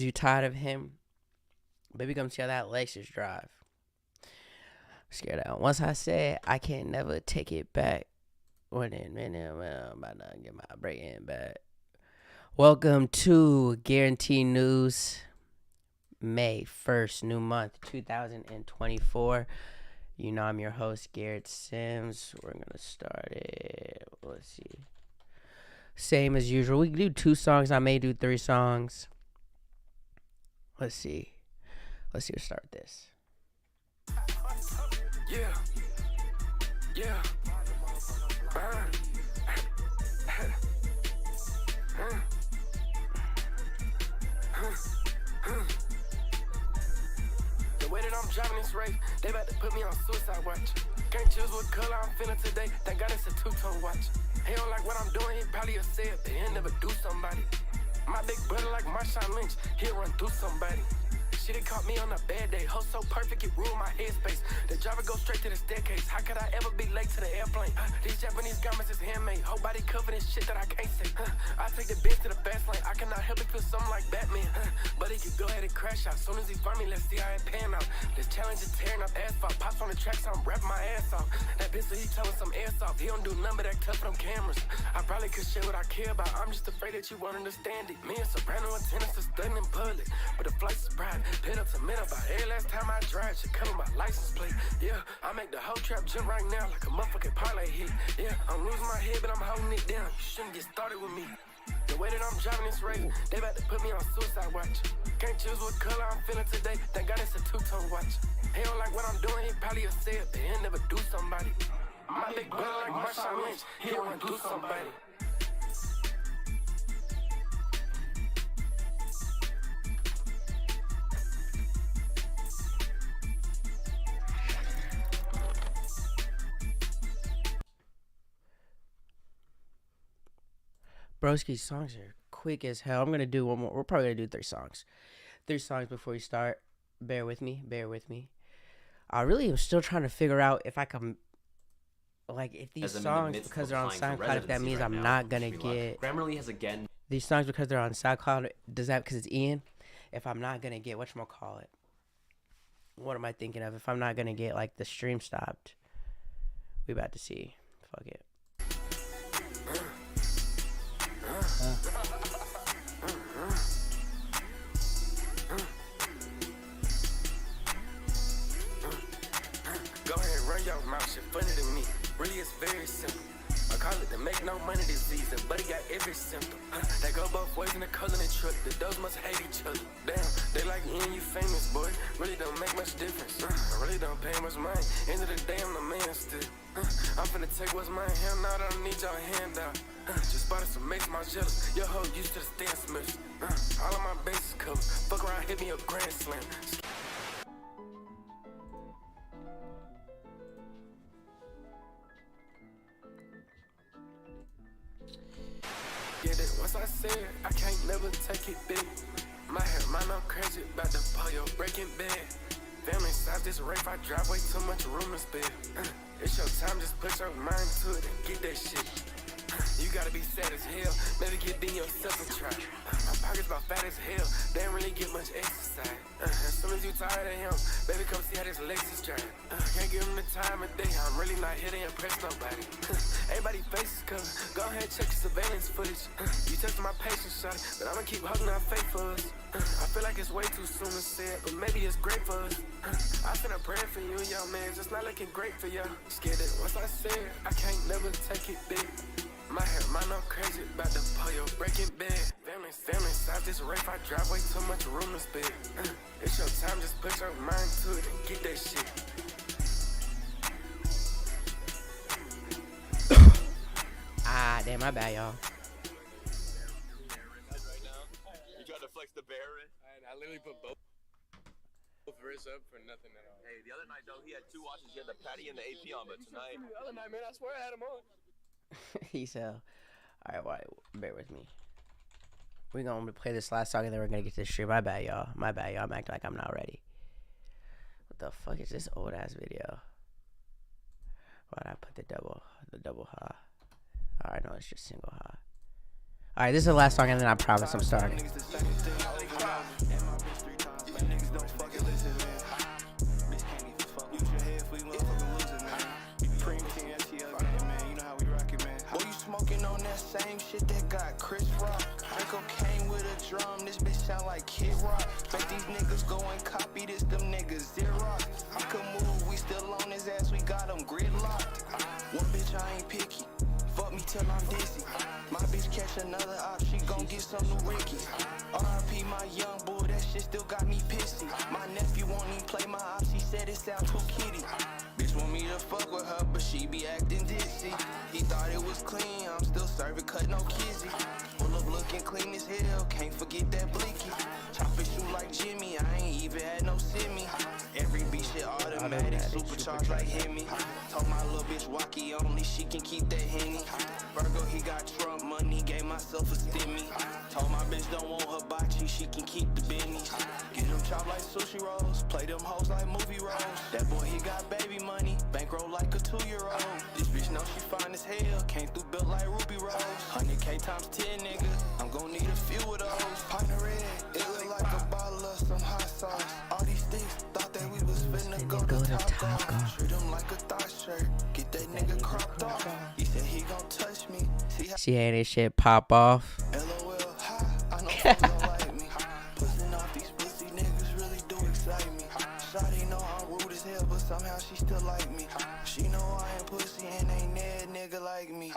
you tired of him? Baby, come see how that Lexus drive. Scared out. Once I said I can't never take it back. When in minute, well, I'm about to get my break in back. Welcome to Guarantee News, May 1st, new month, 2024. You know I'm your host, Garrett Sims. We're going to start it. Let's see. Same as usual. We can do 2 songs. I may do 3 songs. Let's see. Let's start this. Yeah. The way that I'm driving this race, they about to put me on suicide watch. Can't choose what color I'm feeling today. Thank God it's a 2-tone watch. He don't like what I'm doing, he probably a say it, but he'll never do somebody. My big brother like Marshawn Lynch, he'll run through somebody. She done caught me on a bad day. Host so perfect, it ruined my headspace. The driver goes straight to the staircase. How could I ever be late to the airplane? These Japanese garments is handmade. Whole body covered in shit that I can't say. I take the Benz to the fast lane. I cannot help it feel something like Batman. But he could go ahead and crash out. Soon as he find me, let's see how it pan out. This challenge is tearing up asphalt. Pops on the track, so I'm rapping my ass off. That bitch, he telling some airsoft. He don't do none but that tough for them cameras. I probably could share what I care about. I'm just afraid that you won't understand it. Me and Soprano and tennis are studying in public. But the flight's is private. Pin up to minute. Every last time I drive, should cover my license plate. Yeah, I make the whole trap jump right now like a motherfucking parlay hit. Yeah, I'm losing my head, but I'm holding it down. You shouldn't get started with me. The way that I'm driving this race, they about to put me on suicide watch. Can't choose what color I'm feeling today. Thank God it's a 2-tone watch. He don't like what I'm doing, he probably a say it, but he'll never do somebody. My big brother like Marshawn Lynch, he'll run through somebody. Broski's songs are quick as hell. I'm going to do one more. We're probably going to do 3 songs. 3 songs before we start. Bear with me. I really am still trying to figure out if I can, like, if these songs, because they're on SoundCloud, if that means I'm not going to get... Grammarly has again... These songs, because they're on SoundCloud, does that because it's Ian? If I'm not going to get, whatchamacallit? What am I thinking of? If I'm not going to get, like, the stream stopped. We about to see. Fuck it. Go ahead, run your mouth, shit funny to me. Really, it's very simple. I call it the make no money disease, but it got every symptom. They go both ways in the color and truck. The dogs must hate each other. Damn, they like Ian, you famous, boy. Really don't make much difference. I really don't pay much mind. End of the day, I'm the man still. I'm finna take what's mine. Hell no, I don't need your handout. Just spotted some mates, my jealous. Your hoe used to the Stan Smiths. All of my bases covered. Fuck around, hit me a grand slam. Get it, once I said I can't never take it big. My hair, mine, I'm crazy about to pull your breaking bed. Family size, this rape, I drive way too much room to spare. It's your time, just put your mind to it and get that shit. You gotta be sad as hell, maybe get in yourself and try. My pockets about fat as hell, they don't really get much exercise. As soon as you tired of him, baby come see how this Lexus drive. Can't give him the time of day, I'm really not here to impress nobody. Everybody faces covered, go ahead check your surveillance footage. You testing my patience, shot, but I'ma keep hugging our faith for us. I feel like it's way too soon to say it, but maybe it's great for us. I finna pray for you, young man, just not looking great for y'all. Scared that once I said I can't never take it big. My hair, mine, I'm crazy about to pull your breaking bed. Family size, this rape, I drive way too much room to spare. It's your time, just put your mind to it and get that shit. Damn, my bad, y'all. Right now, you tried to flex the bear. I literally put both wrists up for nothing at all. Hey, the other night though, he had 2 watches. He had the Patty and the AP on, but tonight. The other night, man, I swear I had them on. He said, alright, bear with me. We're going to play this last song and then we're going to get to the stream. My bad, y'all. I'm acting like I'm not ready. What the fuck is this old ass video? Why'd I put the double ha? Alright, no, it's just single ha. Alright, this is the last song and then I promise I'm starting. sound like Kid Rock. Bet these niggas go and copy this, them niggas Xerox. I could move, we still on his ass, we got him gridlocked. One bitch, I ain't picky. Fuck me till I'm dizzy. My bitch catch another op, she gon' get some new Rickies. R.I.P. my young boy, that shit still got me pissy. My nephew won't even play my ops, he said it sound too kitty. Bitch want me to fuck with her, but she be acting ditzy. He thought it was clean, I'm still serving cut, no kizzy. Full of looking clean as hell, can't forget that blicky. Chop it shoot like Jimmy, I ain't even had no semi. Every beat shit automatic, supercharged like Hemi. Told my little bitch walkie only, she can keep that Henny. Virgo, he got Trump money, gave myself a stimmy. Told my bitch don't want hibachi, she can keep the bennies. Get them chopped like sushi rolls, play them hoes like movie roles. That boy, he got baby money, bankroll like a 2-year-old. This bitch know she fine as hell, came through built like Ruby Rose. 100K times 10, nigga, I'm gon' need a few of those. Partner red, it look like a bottle of some hot sauce. All these sticks, thought that we was finna go to top off. Treat him like a thought shirt, get that nigga cropped off. He said he gon' touch me, see how See how this shit pop off. LOL, hi, I know folks don't like me. Pussing off these pussy niggas really do excite me. Shawty know I'm rude as hell, but somehow she still like me. She know I ain't pussy and ain't that nigga like me.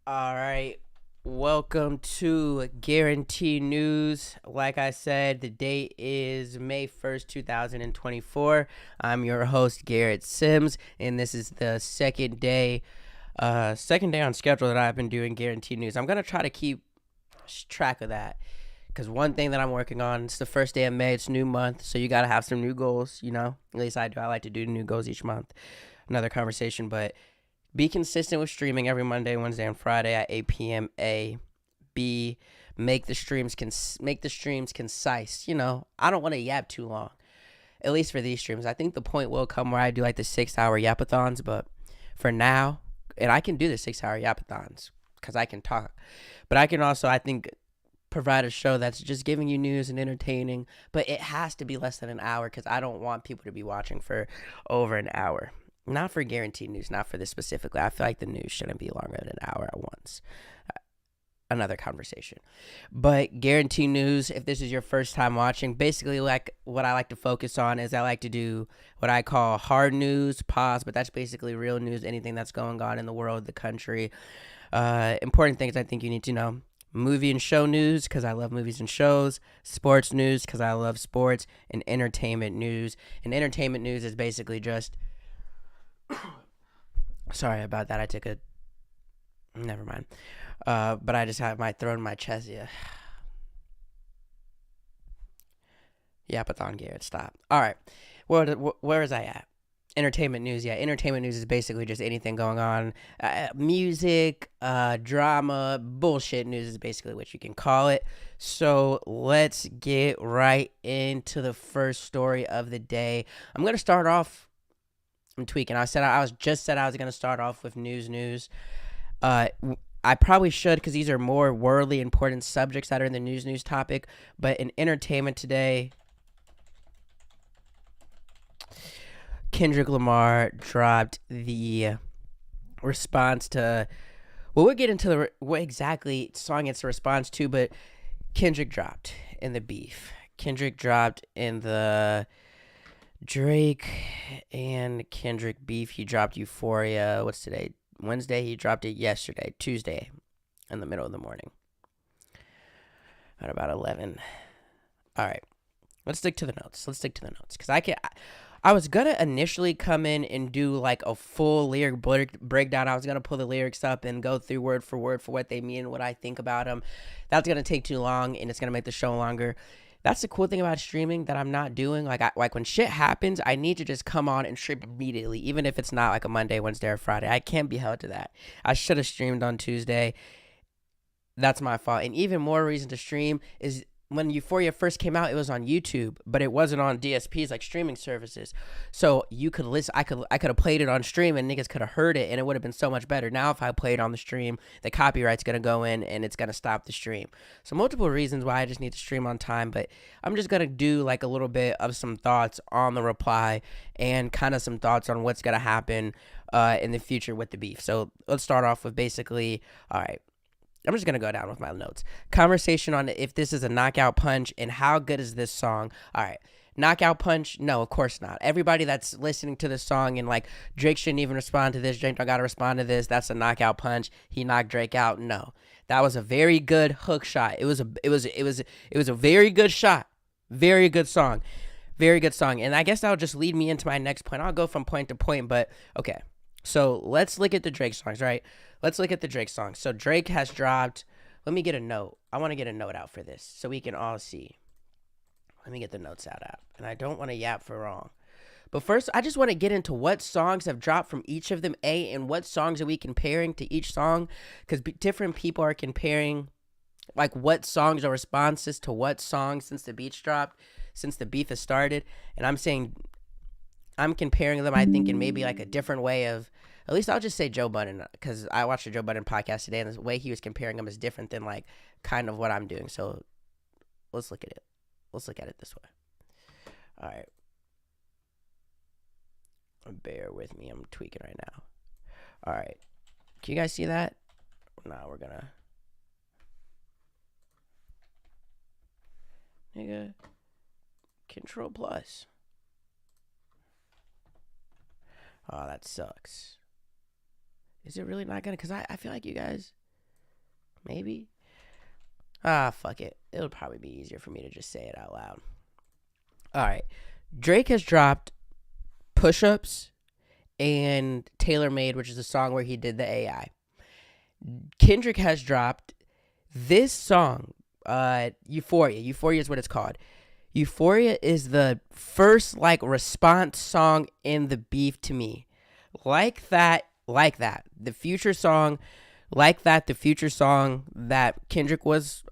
All right, welcome to Guarantee News. Like I said, the date is May 1st, 2024. I'm your host, Garrett Sims, and this is the second day on schedule that I've been doing Guarantee News. I'm going to try to keep track of that because one thing that I'm working on, it's the first day of May, it's new month, so you got to have some new goals, you know? At least I do. I like to do new goals each month. Another conversation, but be consistent with streaming every Monday, Wednesday, and Friday at 8 p.m. A. B. Make the streams concise. You know, I don't want to yap too long, at least for these streams. I think the point will come where I do like the 6-hour yapathons, but for now, and I can do the 6-hour yapathons because I can talk, but I can also, I think, provide a show that's just giving you news and entertaining, but it has to be less than an hour because I don't want people to be watching for over an hour. Not for Guaranteed News, not for this specifically. I feel like the news shouldn't be longer than an hour at once. Another conversation. But Guaranteed News, if this is your first time watching, basically like what I like to focus on is I like to do what I call hard news, pause, but that's basically real news, anything that's going on in the world, the country. Important things I think you need to know. Movie and show news, because I love movies and shows. Sports news, because I love sports. And entertainment news. And entertainment news is basically just... Sorry about that. I took a... Never mind. But I just have my throat in my chest. Yeah. Yapathon, Garrett. Stop. All right. Where was I at? Entertainment news. Yeah, entertainment news is basically just anything going on. Music, drama, bullshit news is basically what you can call it. So let's get right into the first story of the day. I'm going to start off... I'm tweaking. I was going to start off with news. I probably should because these are more worldly important subjects that are in the news topic. But in entertainment today, Kendrick Lamar dropped the response to... Well, we'll get into what exactly song it's a response to, but Kendrick dropped in the beef. Kendrick dropped in the... Drake and Kendrick beef. He dropped Euphoria. What's today? Wednesday. He dropped it yesterday, Tuesday, in the middle of the morning at about 11. All right. Let's stick to the notes. Because I was going to initially come in and do like a full lyric breakdown. I was going to pull the lyrics up and go through word for word for what they mean and what I think about them. That's going to take too long and it's going to make the show longer. That's the cool thing about streaming that I'm not doing. Like when shit happens, I need to just come on and stream immediately, even if it's not like a Monday, Wednesday, or Friday. I can't be held to that. I should have streamed on Tuesday. That's my fault. And even more reason to stream is when Euphoria first came out, it was on YouTube, but it wasn't on DSPs like streaming services. So you could listen. I could have played it on stream, and niggas could have heard it, and it would have been so much better. Now, if I play it on the stream, the copyright's gonna go in, and it's gonna stop the stream. So multiple reasons why I just need to stream on time. But I'm just gonna do like a little bit of some thoughts on the reply and kind of some thoughts on what's gonna happen in the future with the beef. So let's start off with basically, all right. I'm just going to go down with my notes. Conversation on if this is a knockout punch and how good is this song. All right. Knockout punch? No, of course not. Everybody that's listening to this song and like Drake shouldn't even respond to this. Drake don't got to respond to this. That's a knockout punch. He knocked Drake out. No. That was a very good hook shot. It was a very good shot. Very good song. Very good song. And I guess that'll just lead me into my next point. I'll go from point to point, but okay. So let's look at the Drake songs, right? Let's look at the Drake songs. So Drake has dropped, let me get a note. I want to get a note out for this so we can all see. Let me get the notes out. And I don't want to yap for wrong. But first, I just want to get into what songs have dropped from each of them, and what songs are we comparing to each song? Because different people are comparing, like, what songs are responses to what songs since the beats dropped, since the beef has started. And I'm saying, I'm comparing them, I think, in maybe like a different way of, at least I'll just say Joe Budden, because I watched the Joe Budden podcast today, and the way he was comparing them is different than like kind of what I'm doing. So let's look at it. Let's look at it this way. All right. Bear with me. I'm tweaking right now. All right. Can you guys see that? Nah, we're gonna. Nigga. Control plus. Oh, that sucks. Is it really not gonna? Because I feel like you guys, maybe. Fuck it. It'll probably be easier for me to just say it out loud. All right. Drake has dropped Push-Ups and Tailor Made, which is a song where he did the AI. Kendrick has dropped this song, Euphoria. Euphoria is what it's called. Euphoria is the first like response song in the beef to me. Like that. The Future song, the Future song that Kendrick was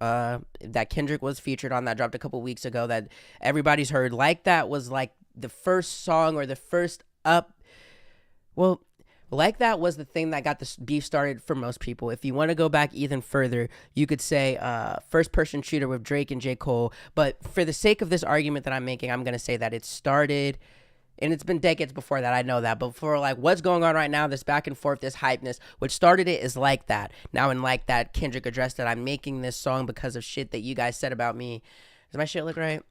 featured on, that dropped a couple weeks ago, that everybody's heard. Like that was like the first song, or the first up. Well, like that was the thing that got this beef started for most people. If you want to go back even further, you could say First Person Shooter with Drake and J. Cole. But for the sake of this argument that I'm making, I'm going to say that it started, and it's been decades before that, I know that. But for like what's going on right now, this back and forth, this hypeness, what started it is Like That. Now in Like That, Kendrick addressed that I'm making this song because of shit that you guys said about me. Does my shit look right?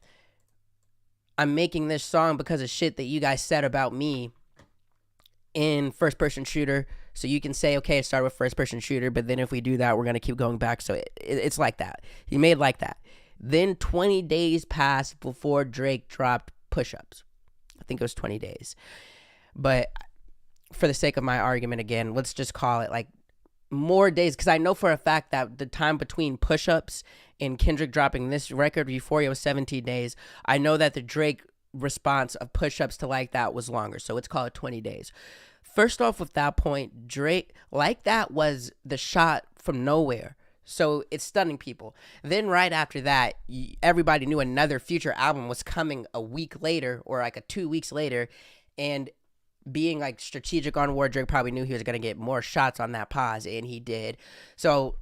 I'm making this song because of shit that you guys said about me in First Person Shooter. So you can say, okay, it started with First Person Shooter, but then if we do that, we're going to keep going back. So it's Like That. He made Like That. Then 20 days passed before Drake dropped Push-Ups. I think it was 20 days. But for the sake of my argument, again, let's just call it like more days, because I know for a fact that the time between Push-Ups and Kendrick dropping this record, Euphoria, was 17 days. I know that the Drake response of Push-Ups to Like That was longer, so let's call it 20 days. First off, with that point, Drake, Like That was the shot from nowhere, so it's stunning people. Then right after that, everybody knew another Future album was coming a week later, or like 2 weeks later, and being like strategic on war, Drake probably knew he was going to get more shots on that pause, and he did. So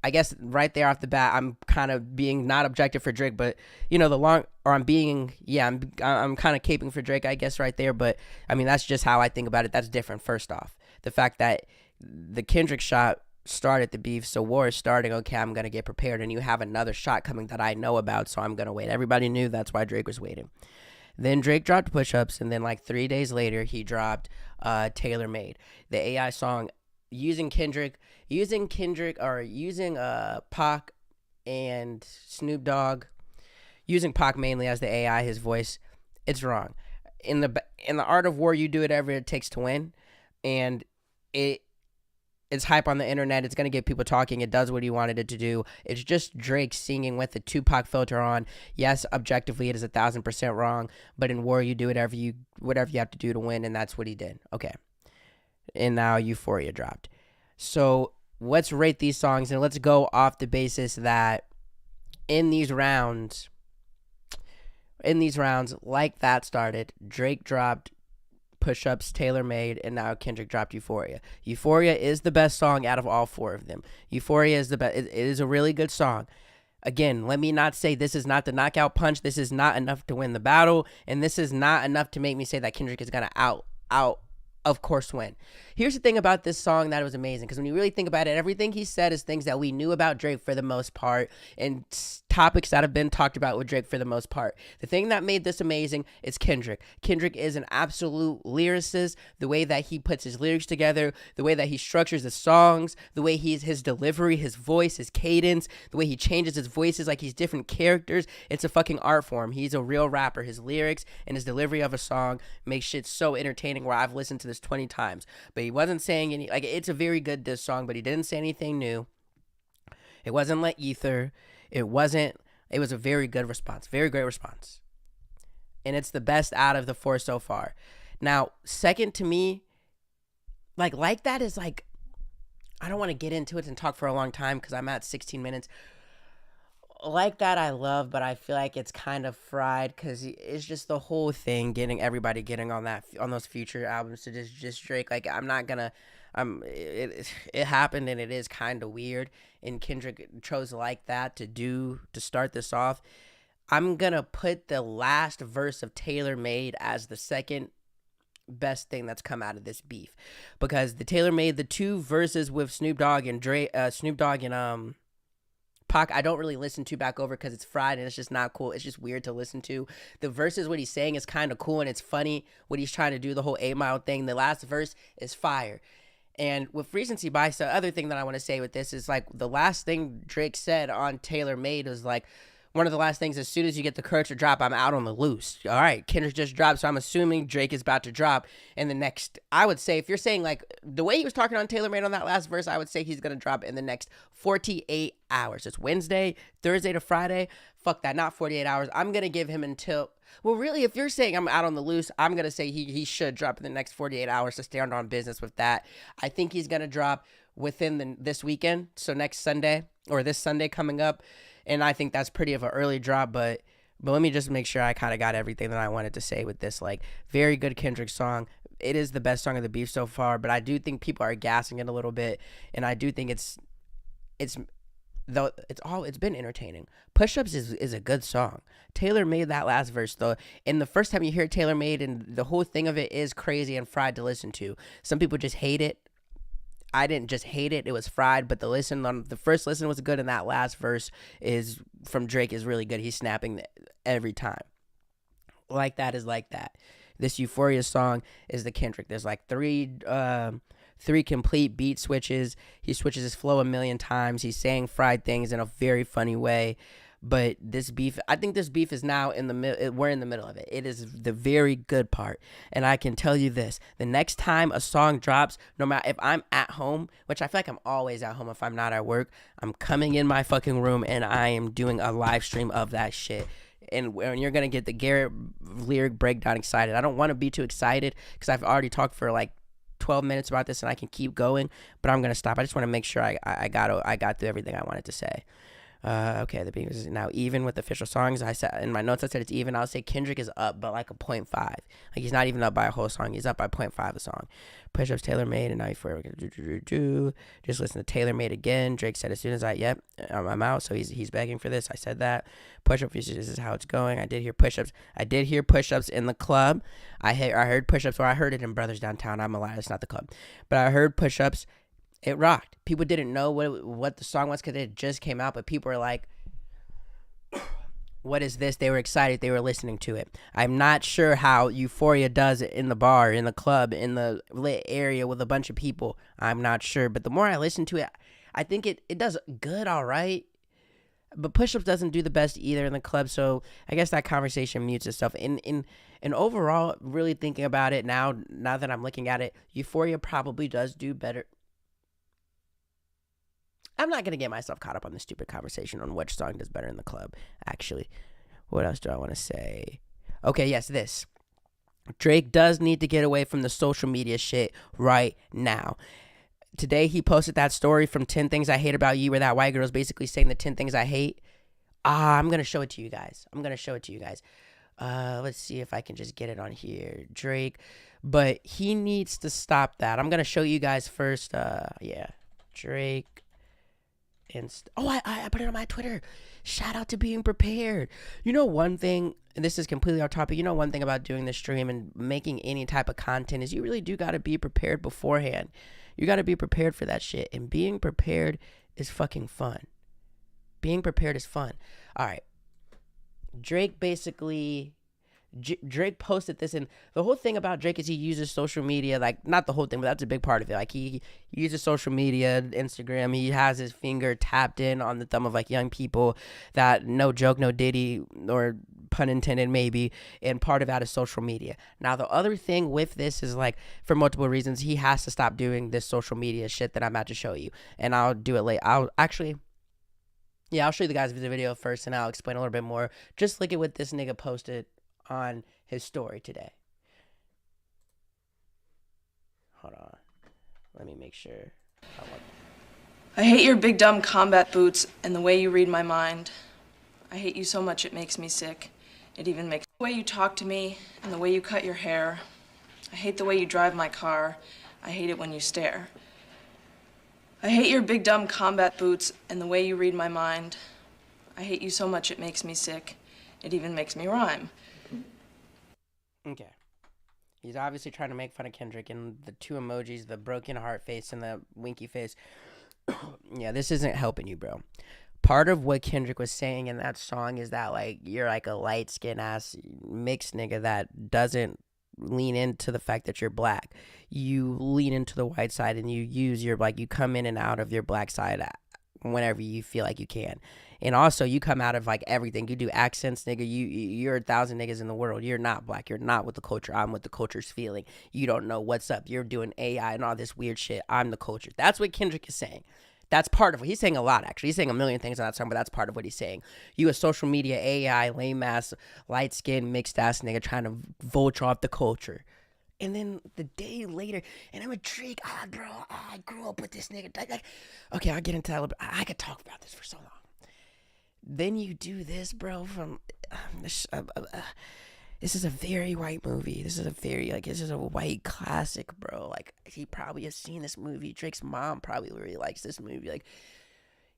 I guess right there off the bat, I'm kind of being not objective for Drake, but you know, I'm kind of caping for Drake, I guess, right there. But I mean, that's just how I think about it. That's different. First off, the fact that the Kendrick shot started the beef, so war is starting. Okay, I'm gonna get prepared, and you have another shot coming that I know about, so I'm gonna wait. Everybody knew, that's why Drake was waiting. Then Drake dropped Push-Ups, and then like 3 days later, he dropped Tailor Made, the AI song, using Pac and Snoop Dogg, using Pac mainly as the AI, his voice. It's wrong. In the art of war, you do whatever it takes to win, and it's hype on the internet. It's going to get people talking. It does what he wanted it to do. It's just Drake singing with the Tupac filter on. Yes, objectively, it is 1,000% wrong. But in war, you do whatever you have to do to win, and that's what he did. Okay. And now Euphoria dropped. So let's rate these songs, and let's go off the basis that in these rounds, like that started, Drake dropped Push-Ups, Tailor Made, and now Kendrick dropped Euphoria. Euphoria is the best song out of all four of them. Euphoria is the best. It is a really good song. Again, let me not say this is not the knockout punch. This is not enough to win the battle, and this is not enough to make me say that Kendrick is gonna of course win. Here's the thing about this song that was amazing, because when you really think about it, everything he said is things that we knew about Drake for the most part, and topics that have been talked about with Drake for the most part. The thing that made this amazing is Kendrick. Kendrick is an absolute lyricist. The way that he puts his lyrics together, the way that he structures the songs, the way his delivery, his voice, his cadence, the way he changes his voices like he's different characters. It's a fucking art form. He's a real rapper. His lyrics and his delivery of a song makes shit so entertaining, where I've listened to this 20 times. But he wasn't saying any, like, it's a very good diss song, but he didn't say anything new. It wasn't like Ether. It was a very good response. Very great response. And it's the best out of the four so far. Now, second to me, like that is like, I don't want to get into it and talk for a long time because I'm at 16 minutes. Like that I love, but I feel like it's kind of fried because it's just the whole thing, everybody getting on those future albums to just Drake. Like, I'm not gonna, it happened, and it is kind of weird. And Kendrick chose Like That to start this off. I'm gonna put the last verse of Tailor Made as the second best thing that's come out of this beef, because the Tailor Made, the two verses with Snoop Dogg and Pac, I don't really listen to back over because it's fried and it's just not cool. It's just weird to listen to. The verses, what he's saying is kind of cool and it's funny what he's trying to do, the whole 8 Mile thing. The last verse is fire. And with recency bias, the other thing that I want to say with this is, like, the last thing Drake said on Tailor Made was like, one of the last things, as soon as you get the courage to drop, I'm out on the loose. All right, Kendrick just dropped, so I'm assuming Drake is about to drop in the next, I would say, if you're saying, like, the way he was talking on Tailor Made on that last verse, I would say he's going to drop in the next 48 hours. It's Wednesday, Thursday to Friday. Fuck that, not 48 hours. I'm going to give him until, well, really, if you're saying I'm out on the loose, I'm going to say he should drop in the next 48 hours to stand on business with that. I think he's going to drop within this weekend, so next Sunday, or this Sunday coming up. And I think that's pretty of an early drop, but let me just make sure I kind of got everything that I wanted to say with this. Like, very good Kendrick song. It is the best song of the beef so far, but I do think people are gassing it a little bit, and I do think it's been entertaining. Push-Ups is a good song. Tailor Made, that last verse though, and the first time you hear Tailor Made, and the whole thing of it is crazy and fried to listen to. Some people just hate it. I didn't just hate it, it was fried, but the first listen was good, and that last verse is from Drake is really good. He's snapping every time. Like That is Like That. This Euphoria song is the Kendrick. There's like three complete beat switches. He switches his flow a million times. He's saying fried things in a very funny way. But this beef, I think this beef is now in the middle. We're in the middle of it. It is the very good part. And I can tell you this, the next time a song drops, no matter if I'm at home, which I feel like I'm always at home if I'm not at work, I'm coming in my fucking room and I am doing a live stream of that shit. And when you're going to get the Garrett lyric breakdown excited. I don't want to be too excited because I've already talked for like 12 minutes about this and I can keep going, but I'm going to stop. I just want to make sure I got through everything I wanted to say. Okay, the beef is now even with official songs. I said in my notes, I said it's even. I'll say Kendrick is up, but like a 0.5. Like, he's not even up by a whole song. He's up by 0.5 a song. Push-Ups, Tailor Made, and now Euphoria. Just listen to Tailor Made again. Drake said as soon as I'm out. So he's begging for this. I said that. Push-Ups, this is how it's going. I did hear Push-Ups. I did hear Push-Ups in the club. I heard Push-Ups, or I heard it in Brothers Downtown. I'm a liar. It's not the club, but I heard Push-Ups. It rocked. People didn't know what the song was because it just came out, but people were like, what is this? They were excited. They were listening to it. I'm not sure how Euphoria does it in the bar, in the club, in the lit area with a bunch of people. I'm not sure. But the more I listen to it, I think it does good, all right. But Push-Ups doesn't do the best either in the club, so I guess that conversation mutes itself. And overall, really thinking about it now that I'm looking at it, Euphoria probably does do better. I'm not going to get myself caught up on this stupid conversation on which song does better in the club, actually. What else do I want to say? Okay, yes, this. Drake does need to get away from the social media shit right now. Today, he posted that story from 10 Things I Hate About You, where that white girl is basically saying the 10 things I hate I'm going to show it to you guys. Let's see if I can just get it on here. Drake. But he needs to stop that. I'm going to show you guys first. Yeah. Drake. I put it on my Twitter. Shout out to being prepared. You know, one thing, and this is completely off topic. You know, one thing about doing the stream and making any type of content is you really do got to be prepared beforehand. You got to be prepared for that shit. And being prepared is fucking fun. Being prepared is fun. All right. Drake basically Drake posted this, and the whole thing about Drake is he uses social media, like, not the whole thing, but that's a big part of it. Like, he uses social media, Instagram. He has his finger tapped in on the thumb of, like, young people that, no joke, no diddy, or pun intended maybe, and part of that is social media. Now, the other thing with this is, like, for multiple reasons, he has to stop doing this social media shit that I'm about to show you, and I'll do it later. I'll show you the guys the video first, and I'll explain a little bit more. Just look at what this nigga posted on his story today. Hold on. Let me make sure. I hate your big dumb combat boots and the way you read my mind. I hate you so much it makes me sick. It even makes the way you talk to me and the way you cut your hair. I hate the way you drive my car. I hate it when you stare. I hate your big dumb combat boots and the way you read my mind. I hate you so much it makes me sick. It even makes me rhyme. Okay. He's obviously trying to make fun of Kendrick, and the two emojis, the broken heart face and the winky face. Yeah, this isn't helping you, bro. Part of what Kendrick was saying in that song is that, like, you're like a light-skinned ass mixed nigga that doesn't lean into the fact that you're black. You lean into the white side, and you use your, like, you come in and out of your black side whenever you feel like you can. And also, you come out of, like, everything. You do accents, nigga. You're 1,000 niggas in the world. You're not black. You're not with the culture. I'm with the culture's feeling. You don't know what's up. You're doing AI and all this weird shit. I'm the culture. That's what Kendrick is saying. That's part of what he's saying. A lot, actually. He's saying a million things on that song, but that's part of what he's saying. You a social media AI, lame ass, light skinned, mixed ass nigga trying to vulture off the culture. And then the day later, and I'm a Drake. I grew up with this nigga. Okay, I'll get into that a little bit. I could talk about this for so long. Then you do this, bro, from this is a very white movie. This is a white classic, bro. Like, he probably has seen this movie. Drake's mom probably really likes this movie. Like,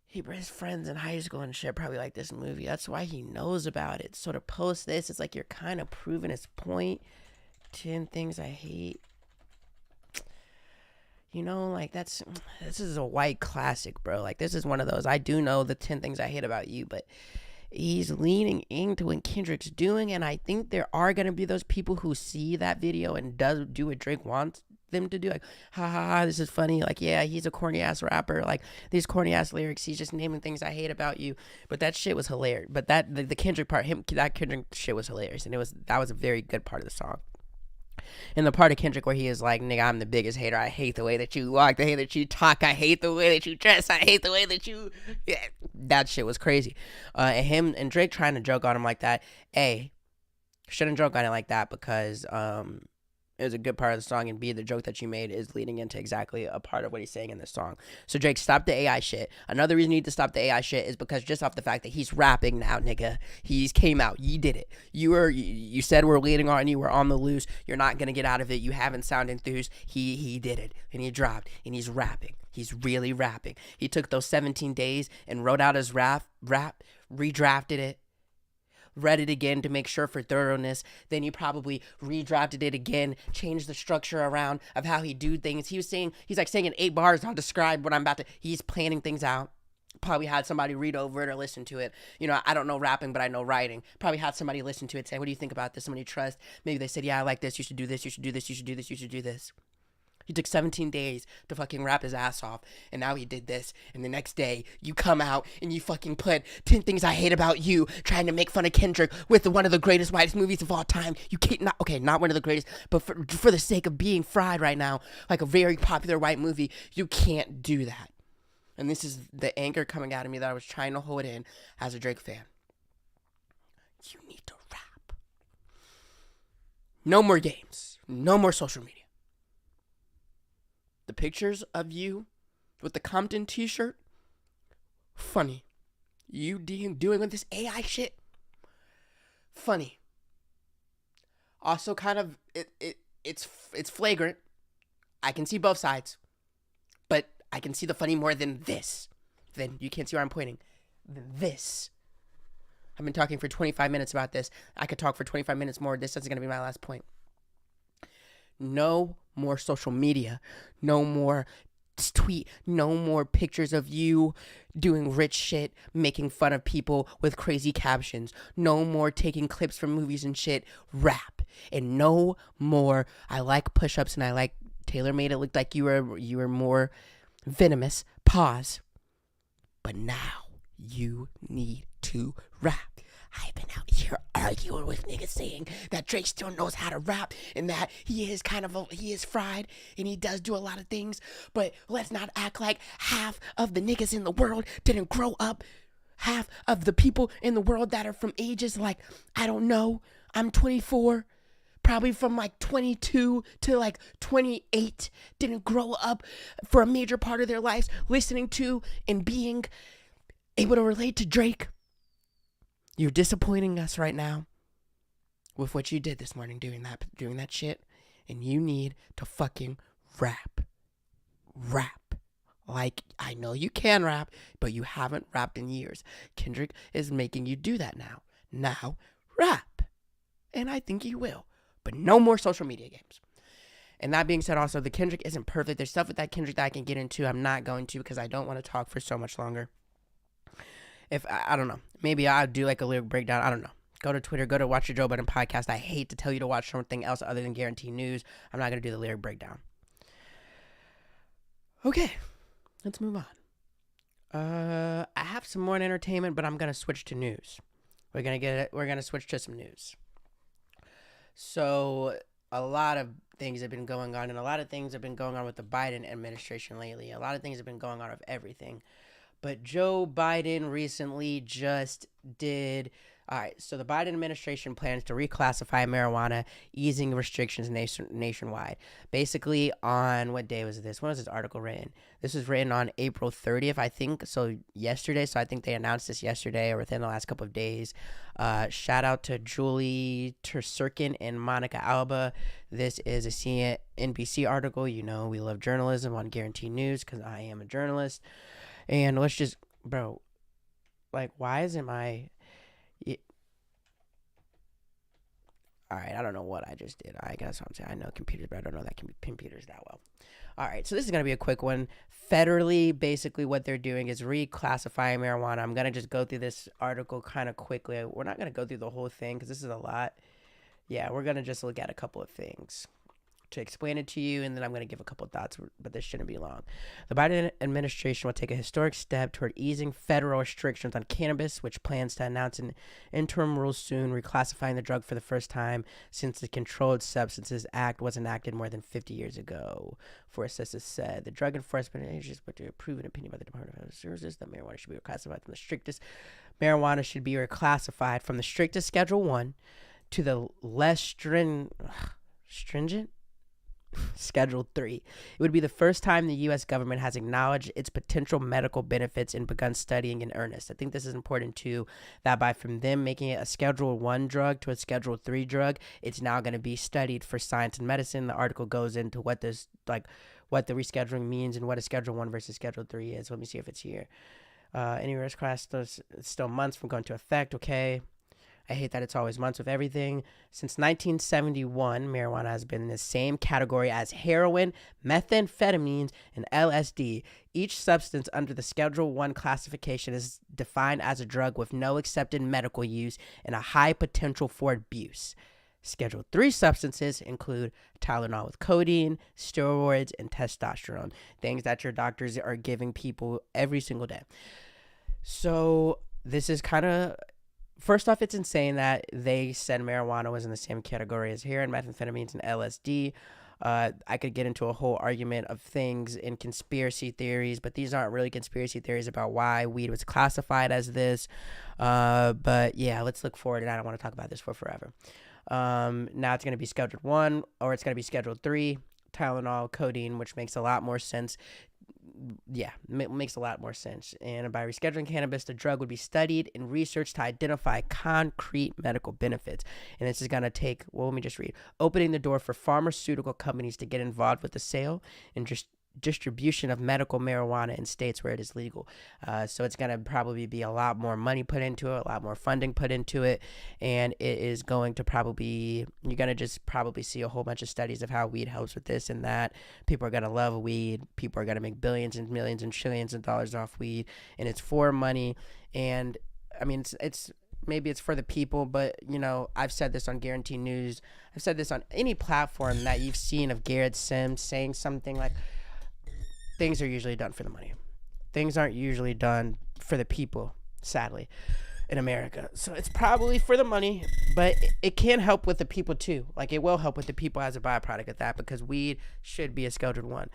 his friends in high school and shit probably like this movie. That's why he knows about it. So to post this, it's like you're kind of proving his point. 10 things I hate. You know, like, this is a white classic, bro. Like, this is one of those. I do know the 10 things I hate about you, but he's leaning into what Kendrick's doing, and I think there are going to be those people who see that video and do what Drake wants them to do. Like, ha ha ha, this is funny. Like, yeah, he's a corny ass rapper. Like, these corny ass lyrics, he's just naming things I hate about you. But that shit was hilarious. But the Kendrick part, that Kendrick shit was hilarious, and that was a very good part of the song. And the part of Kendrick where he is like, nigga, I'm the biggest hater. I hate the way that you walk, the way that you talk. I hate the way that you dress. I hate the way that you... Yeah, that shit was crazy. And him and Drake trying to joke on him like that. Shouldn't joke on it like that because it was a good part of the song. And B, the joke that you made is leading into exactly a part of what he's saying in this song. So Drake, stop the AI shit. Another reason you need to stop the AI shit is because just off the fact that he's rapping now, nigga. He's came out. You did it. You said we're leading on you. We're on the loose. You're not going to get out of it. You haven't sound enthused. He did it. And he dropped. And he's rapping. He's really rapping. He took those 17 days and wrote out his rap, redrafted it. Read it again to make sure for thoroughness. Then he probably redrafted it again, changed the structure around of how he do things. He's like saying in 8 bars, I'll describe what I'm about to. He's planning things out. Probably had somebody read over it or listen to it. You know, I don't know rapping, but I know writing. Probably had somebody listen to it, say, what do you think about this? Somebody you trust. Maybe they said, yeah, I like this. You should do this. You should do this. You should do this. You should do this. He took 17 days to fucking rap his ass off, and now he did this, and the next day, you come out, and you fucking put 10 things I hate about you, trying to make fun of Kendrick with one of the greatest, whitest movies of all time. You can't, not one of the greatest, but for the sake of being fried right now, like a very popular white movie, you can't do that. And this is the anger coming out of me that I was trying to hold in as a Drake fan. You need to rap. No more games. No more social media. The pictures of you with the Compton t-shirt, funny. you doing with this AI shit, funny. Also, kind of it's flagrant. I can see both sides, but I can see the funny more than this. Then you can't see where I'm pointing. Than this. I've been talking for 25 minutes about this. I could talk for 25 minutes more. This is going to be my last point. No more social media. No more tweet. No more pictures of you doing rich shit, making fun of people with crazy captions. No more taking clips from movies and shit. Rap. And no more, I like push-ups and I like Taylor made it look like you were more venomous. Pause. But now you need to rap. I've been out here arguing with niggas saying that Drake still knows how to rap and that he is fried and he does do a lot of things, but let's not act like half of the niggas in the world didn't grow up. Half of the people in the world that are from ages like, I don't know, I'm 24, probably from like 22 to like 28, didn't grow up for a major part of their lives listening to and being able to relate to Drake. You're disappointing us right now with what you did this morning doing that shit, and you need to fucking rap. Rap. Like, I know you can rap, but you haven't rapped in years. Kendrick is making you do that now. Now, rap. And I think you will. But no more social media games. And that being said, also, the Kendrick isn't perfect. There's stuff with that Kendrick that I can get into. I'm not going to because I don't want to talk for so much longer. If I don't know, maybe I'll do like a lyric breakdown. I don't know. Go to Twitter, go to Watch the Joe Budden podcast. I hate to tell you to watch something else other than Guaranteed News. I'm not going to do the lyric breakdown. Okay, let's move on. I have some more entertainment, but I'm going to switch to news. We're going to switch to some news. So a lot of things have been going on, and a lot of things have been going on with the Biden administration lately. A lot of things have been going on with everything. But Joe Biden recently just did. All right, so the Biden administration plans to reclassify marijuana, easing restrictions nationwide. Basically, on what day was this? When was this article written? This was written on April 30th, I think. So yesterday. So I think they announced this yesterday or within the last couple of days. Shout out to Julie Tersurkin and Monica Alba. This is a CNBC article. You know, we love journalism on Guaranteed News because I am a journalist. And let's just, bro, like, why isn't my, all right, I don't know what I just did. I guess I'm saying I know computers, but I don't know that computers that well. All right, so this is going to be a quick one. Federally, basically what they're doing is reclassifying marijuana. I'm going to just go through this article kind of quickly. We're not going to go through the whole thing because this is a lot. Yeah, we're going to just look at a couple of things to explain it to you, and then I'm going to give a couple of thoughts, but this shouldn't be long. The Biden administration will take a historic step toward easing federal restrictions on cannabis, which plans to announce an interim rule soon, reclassifying the drug for the first time since the Controlled Substances Act was enacted more than 50 years ago. Forest said the Drug Enforcement Agency put to approve an opinion by the Department of Health Services that marijuana should be reclassified from the strictest. Marijuana should be reclassified from the strictest Schedule 1 to the less stringent Schedule 3. It would be the first time the U.S. government has acknowledged its potential medical benefits and begun studying in earnest. I think this is important too, that by from them making it a Schedule 1 drug to a Schedule 3 drug, it's now going to be studied for science and medicine. The article goes into what the rescheduling means and what a Schedule 1 versus Schedule 3 is. Let me see if it's here. Any risk class still months from going to effect. Okay. I hate that it's always months with everything. Since 1971, marijuana has been in the same category as heroin, methamphetamines, and LSD. Each substance under the Schedule 1 classification is defined as a drug with no accepted medical use and a high potential for abuse. Schedule 3 substances include Tylenol with codeine, steroids, and testosterone, things that your doctors are giving people every single day. So this is kind of... First off, it's insane that they said marijuana was in the same category as heroin, methamphetamines, and LSD. I could get into a whole argument of things in conspiracy theories, but these aren't really conspiracy theories about why weed was classified as this. But yeah, let's look forward, and I don't want to talk about this for forever. Now it's going to be Scheduled 1, or it's going to be Scheduled 3, Tylenol, codeine, which makes a lot more sense. yeah, makes a lot more sense. And by rescheduling cannabis, the drug would be studied and researched to identify concrete medical benefits. And this is going to take, well, let me just read. Opening the door for pharmaceutical companies to get involved with the sale and just distribution of medical marijuana in states where it is legal. So it's going to probably be a lot more money put into it, a lot more funding put into it, and it is going to probably, you're going to just probably see a whole bunch of studies of how weed helps with this and that. People are going to love weed. People are going to make billions and millions and trillions of dollars off weed, and it's for money. And I mean, it's maybe it's for the people, but you know, I've said this on Guarantee News. I've said this on any platform that you've seen of Garrett Sims saying something like, things are usually done for the money. Things aren't usually done for the people, sadly, in America. So it's probably for the money, but it can help with the people too. Like, it will help with the people as a byproduct of that, because weed should be a Scheduled 1.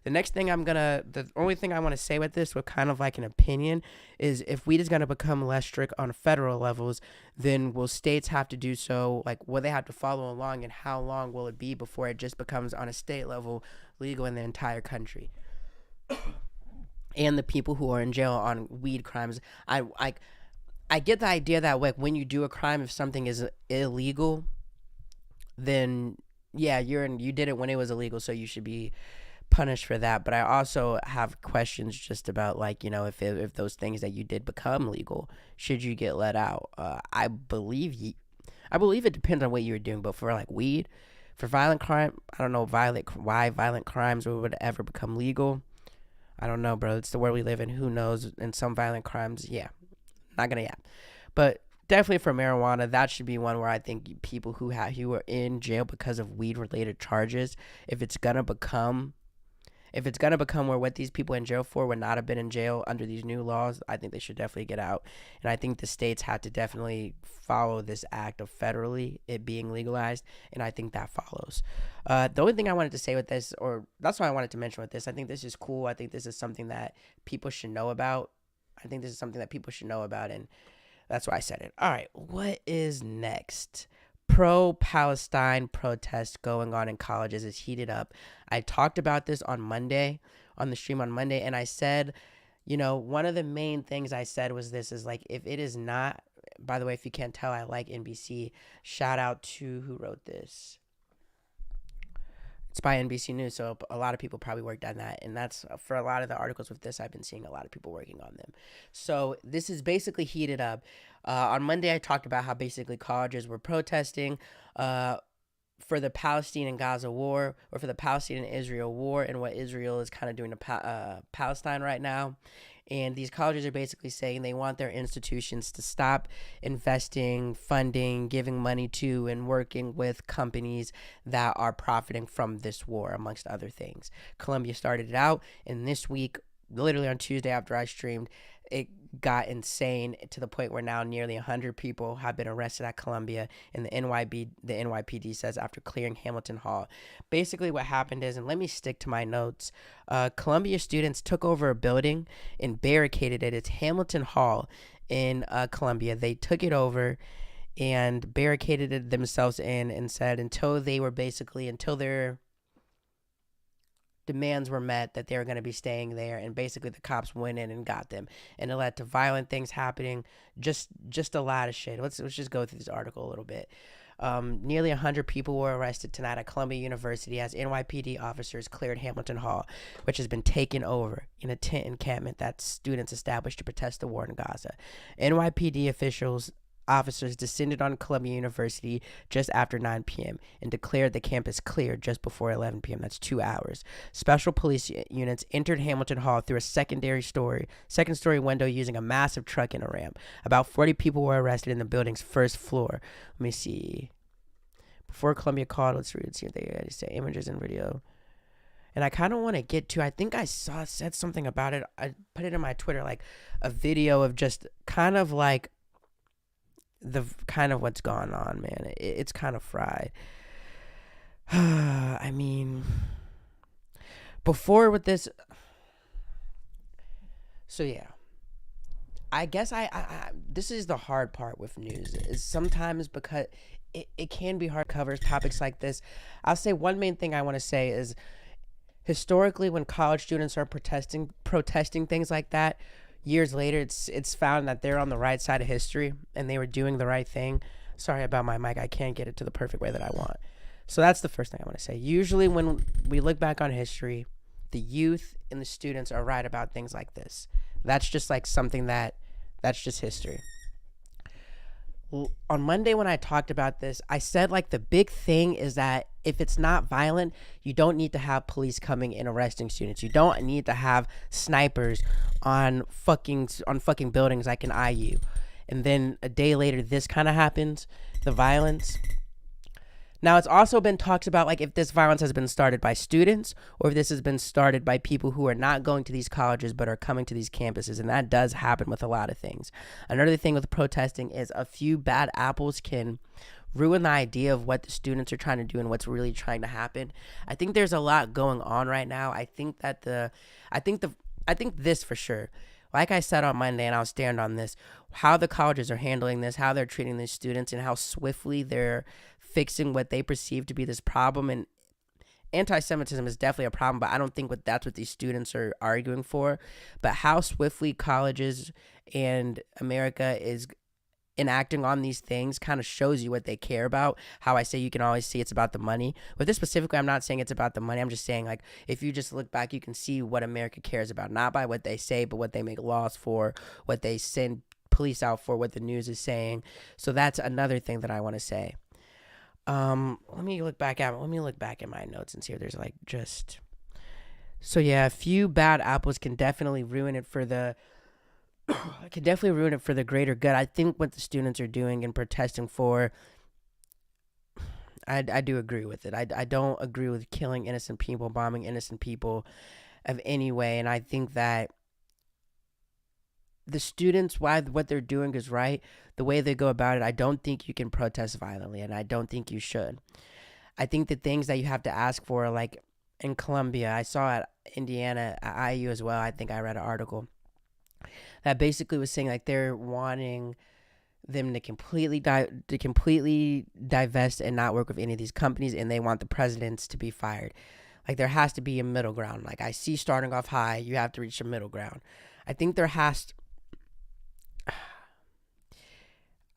The next thing the only thing I want to say with this, with kind of like an opinion, is if weed is going to become less strict on federal levels, then will states have to do so? Like, will they have to follow along, and how long will it be before it just becomes on a state level legal in the entire country? And the people who are in jail on weed crimes, I get the idea that, like, when you do a crime, if something is illegal, then yeah, you did it when it was illegal, so you should be punished for that. But I also have questions just about, like, you know, if those things that you did become legal, should you get let out? I believe it depends on what you were doing, but for like weed, for violent crime, I don't know why violent crimes would ever become legal. I don't know, bro. It's the world we live in. Who knows? And some violent crimes, yeah, not gonna but definitely for marijuana, that should be one where I think people who are in jail because of weed related charges, if it's gonna become where what these people in jail for would not have been in jail under these new laws, I think they should definitely get out. And I think the states have to definitely follow this act of federally it being legalized, and I think that follows. The only thing I wanted to say with this, or that's what I wanted to mention with this, I think this is cool. I think this is something that people should know about. And that's why I said it. All right, what is next? Pro-Palestine protest going on in colleges is heated up. I talked about this on the stream on Monday, and I said, you know, one of the main things I said was this, is like, if it is not, by the way, if you can't tell, I like NBC. Shout out to who wrote this. It's by NBC News, so a lot of people probably worked on that, and that's for a lot of the articles with this. I've been seeing a lot of people working on them. So this is basically heated up. On Monday, I talked about how basically colleges were protesting for the Palestine and Gaza war, or for the Palestine and Israel war, and what Israel is kind of doing to Palestine right now. And these colleges are basically saying they want their institutions to stop investing, funding, giving money to, and working with companies that are profiting from this war, amongst other things. Columbia started it out, and this week, literally on Tuesday after I streamed, it got insane to the point where now nearly 100 people have been arrested at Columbia, and the NYPD says after clearing Hamilton Hall. Basically what happened is, and let me stick to my notes, Columbia students took over a building and barricaded it. It's Hamilton Hall in Columbia. They took it over and barricaded it themselves in, and said until their demands were met, that they were going to be staying there. And basically the cops went in and got them, and it led to violent things happening, just a lot of shit. Let's just go through this article a little bit. Nearly 100 people were arrested tonight at Columbia University as NYPD officers cleared Hamilton Hall, which has been taken over, in a tent encampment that students established to protest the war in Gaza. NYPD officers descended on Columbia University just after 9 p.m. and declared the campus cleared just before 11 p.m. That's 2 hours. Special police units entered Hamilton Hall through a second story window using a massive truck and a ramp. About 40 people were arrested in the building's first floor. Let me see. Before Columbia called, let's read here. They say images and video. And I kind of want to get to, I think I said something about it. I put it in my Twitter, like a video of just kind of like what's going on, man. It's kind of fried. I mean, before with this, so yeah, I guess I this is the hard part with news, is sometimes because it can be hard to cover topics like this. I'll say one main thing I want to say is, historically, when college students are protesting things like that, years later, it's found that they're on the right side of history and they were doing the right thing. Sorry about my mic. I can't get it to the perfect way that I want. So that's the first thing I want to say. Usually when we look back on history, the youth and the students are right about things like this. That's just like something that's just history. On Monday when I talked about this, I said like the big thing is that if it's not violent, you don't need to have police coming and arresting students. You don't need to have snipers on fucking buildings like an IU. And then a day later this kind of happens, the violence. Now, it's also been talked about like if this violence has been started by students or if this has been started by people who are not going to these colleges but are coming to these campuses, and that does happen with a lot of things. Another thing with protesting is a few bad apples can ruin the idea of what the students are trying to do and what's really trying to happen. I think there's a lot going on right now. I think this for sure. Like I said on Monday, and I'll stand on this, how the colleges are handling this, how they're treating these students, and how swiftly they're fixing what they perceive to be this problem. And anti-Semitism is definitely a problem, but I don't think that's what these students are arguing for. But how swiftly colleges and America is enacting on these things kind of shows you what they care about. How I say you can always see it's about the money. With this specifically, I'm not saying it's about the money. I'm just saying, like, if you just look back, you can see what America cares about, not by what they say, but what they make laws for, what they send police out for, what the news is saying. So that's another thing that I want to say. Let me look back at my notes and see if there's like just. So yeah, a few bad apples can definitely ruin it for the greater good. I think what the students are doing and protesting for, I do agree with it. I don't agree with killing innocent people, bombing innocent people of any way. And I think that the students, what they're doing is right. The way they go about it, I don't think you can protest violently, and I don't think you should. I think the things that you have to ask for, like in Columbia, I saw at Indiana, at IU as well, I think I read an article that basically was saying like they're wanting them to completely divest and not work with any of these companies, and they want the presidents to be fired. Like there has to be a middle ground. Like I see starting off high, you have to reach a middle ground. I think there has to,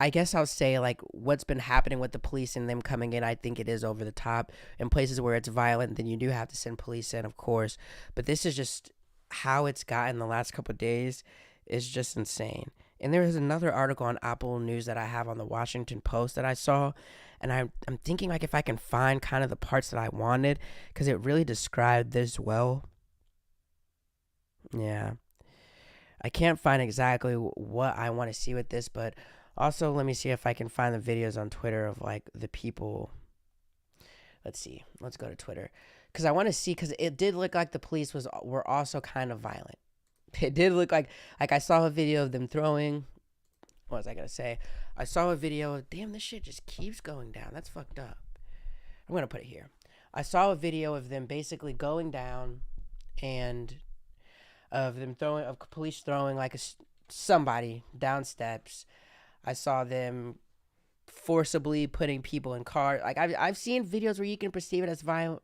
I guess I'll say like what's been happening with the police and them coming in, I think it is over the top. In places where it's violent, then you do have to send police in, of course. But this is just how it's gotten the last couple of days is just insane. And there is another article on Apple News that I have on the Washington Post that I saw. And I'm thinking like if I can find kind of the parts that I wanted, because it really described this well. Yeah. I can't find exactly what I want to see with this, but also let me see if I can find the videos on Twitter of like the people. Let's see. Let's go to Twitter. Because I want to see, because it did look like the police were also kind of violent. It did look like I saw a video of them throwing. What was I going to say? I saw a video of, damn, this shit just keeps going down. That's fucked up. I'm going to put it here. I saw a video of them basically going down and of police throwing like somebody down steps. I saw them forcibly putting people in cars. Like I've seen videos where you can perceive it as violent.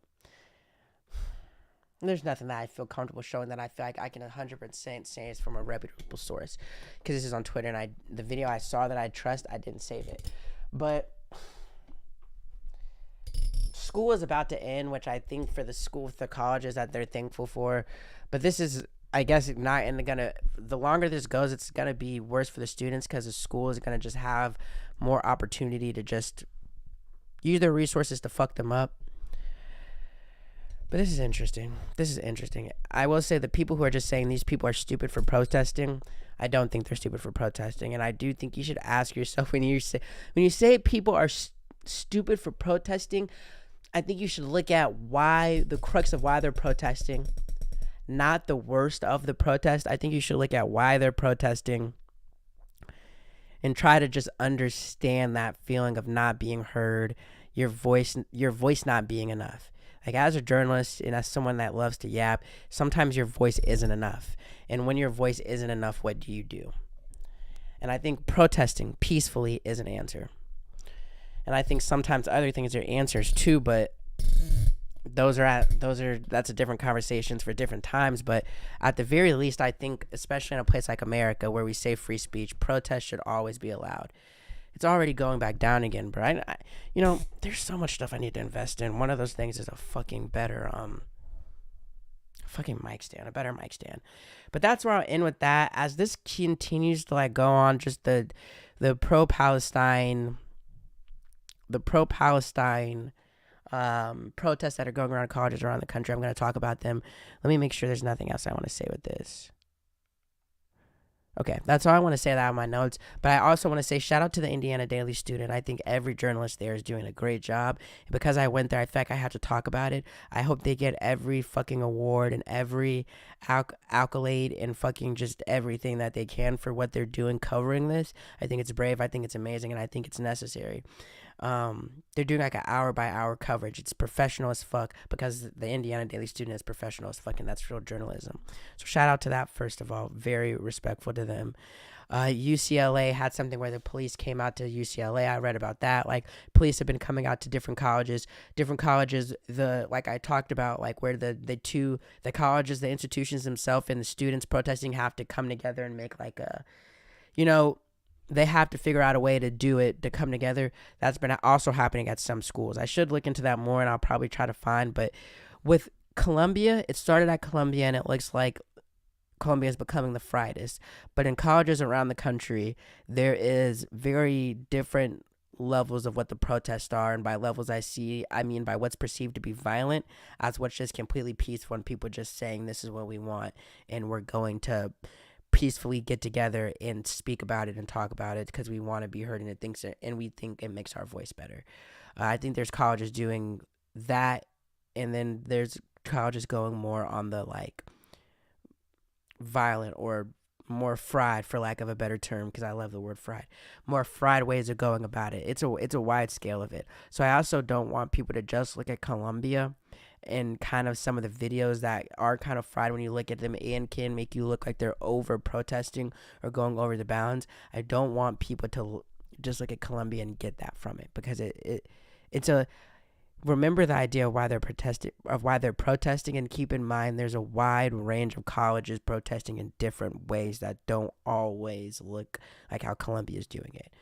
There's nothing that I feel comfortable showing that I feel like I can 100% say is from a reputable source, because this is on Twitter, and the video I saw that I trust, I didn't save it. But school is about to end, which I think for the colleges that they're thankful for. But this is, I guess, not the longer this goes, it's gonna be worse for the students, because the school is gonna just have more opportunity to just use their resources to fuck them up. But this is interesting. I will say the people who are just saying these people are stupid for protesting, I don't think they're stupid for protesting. And I do think you should ask yourself when you say people are stupid for protesting, I think you should look at the crux of why they're protesting, not the worst of the protest. I think you should look at why they're protesting and try to just understand that feeling of not being heard, your voice not being enough. Like as a journalist and as someone that loves to yap, sometimes your voice isn't enough. And when your voice isn't enough, what do you do? And I think protesting peacefully is an answer. And I think sometimes other things are answers too, but that's a different conversations for different times, but at the very least I think, especially in a place like America where we say free speech, protest should always be allowed. It's already going back down again, but there's so much stuff I need to invest in. One of those things is a fucking better fucking mic stand, a better mic stand. But that's where I'll end with that. As this continues to like go on, just the pro Palestine protests that are going around colleges around the country. I'm going to talk about them. Let me make sure there's nothing else I want to say with this. Okay, that's all I want to say that on my notes. But I also want to say shout out to the Indiana Daily Student. I think every journalist there is doing a great job. And because I went there, I feel like I have to talk about it. I hope they get every fucking award and every accolade and fucking just everything that they can for what they're doing covering this. I think it's brave. I think it's amazing. And I think it's necessary. They're doing like an hour by hour coverage. It's professional as fuck because the Indiana Daily Student is professional as fuck, and that's real journalism. So shout out to that, first of all. Very respectful to them. UCLA had something where the police came out to UCLA. I read about that. Like, police have been coming out to different colleges. Like I talked about, like where the colleges, the institutions themselves and the students protesting have to come together and make like a, they have to figure out a way to do it, to come together. That's been also happening at some schools. I should look into that more, and I'll probably try to find. But with Columbia, it started at Columbia, and it looks like Columbia is becoming the frightest. But in colleges around the country, there is very different levels of what the protests are. And by levels I mean by what's perceived to be violent as what's just completely peaceful and people just saying this is what we want and we're going to peacefully get together and speak about it and talk about it because we want to be heard and we think it makes our voice better. I think there's colleges doing that, and then there's colleges going more on the like violent or more fried, for lack of a better term, because I love the word fried, more fried ways of going about it. It's a wide scale of it. So I also don't want people to just look at Columbia and kind of some of the videos that are kind of fried when you look at them and can make you look like they're over protesting or going over the bounds. I don't want people to just look at Columbia and get that from it, because it's a remember the idea of why they're protesting, and keep in mind there's a wide range of colleges protesting in different ways that don't always look like how Columbia is doing it.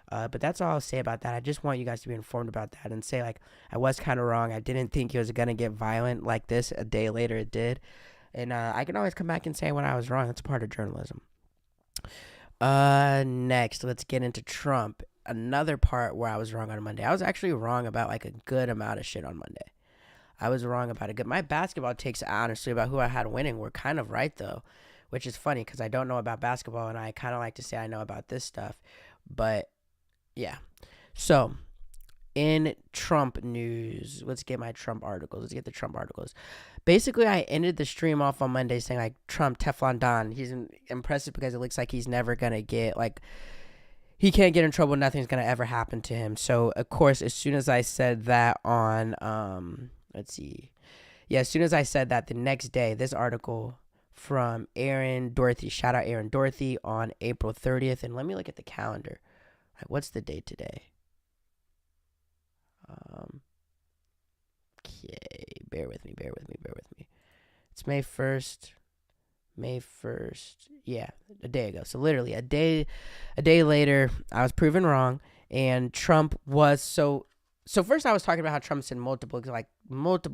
But that's all I'll say about that. I just want you guys to be informed about that and say, like, I was kind of wrong. I didn't think it was going to get violent like this. A day later, it did. And I can always come back and say when I was wrong. That's part of journalism. Next, let's get into Trump. Another part where I was wrong on Monday. I was actually wrong about, like, a good amount of shit on Monday. I was wrong about it. My basketball takes, honestly, about who I had winning were kind of right, though, which is funny because I don't know about basketball, and I kind of like to say I know about this stuff. But yeah. So, in Trump news, let's get my Trump articles. Let's get the Trump articles. Basically, I ended the stream off on Monday saying, like, Trump, Teflon Don. He's impressive because it looks like he's never going to get, like, he can't get in trouble. Nothing's going to ever happen to him. So, of course, as soon as I said that on, as soon as I said that, the next day, this article from Aaron Dorothy, shout out Aaron Dorothy, on April 30th. And let me look at the calendar. What's the date today? Okay, bear with me. It's May 1st. Yeah, a day ago. So literally a day later, I was proven wrong, and Trump was so first I was talking about how Trump's in multiple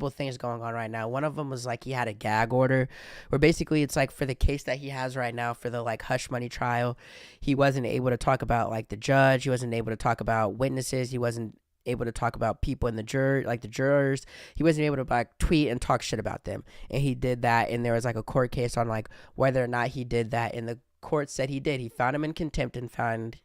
things going on right now. One of them was like he had a gag order where basically it's like for the case that he has right now for the like hush money trial, he wasn't able to talk about like the judge, he wasn't able to talk about witnesses, he wasn't able to talk about people in the jurors. He wasn't able to like tweet and talk shit about them, and he did that, and there was like a court case on like whether or not he did that, and the court said he did. He found him in contempt and fined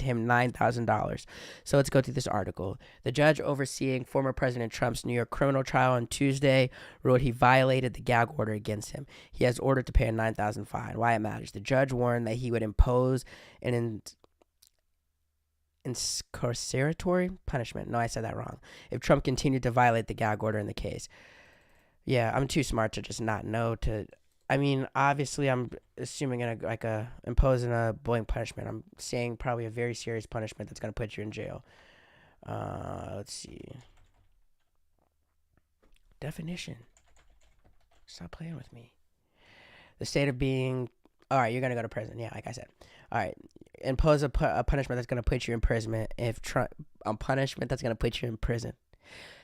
him $9,000. So let's go through this article. The judge overseeing former President Trump's New York criminal trial on Tuesday wrote he violated the gag order against him. He has ordered to pay a $9,000 fine. Why it matters. The judge warned that he would impose an incarceratory punishment. No, I said that wrong. If Trump continued to violate the gag order in the case. Yeah, I'm too smart to just not know to. I mean, obviously, I'm assuming imposing a bullying punishment. I'm saying probably a very serious punishment that's going to put you in jail. Let's see. Definition. Stop playing with me. The state of being. All right, you're gonna go to prison. Yeah, like I said. All right, impose a punishment that's gonna put you in prison. If Trump, a punishment that's gonna put you in prison.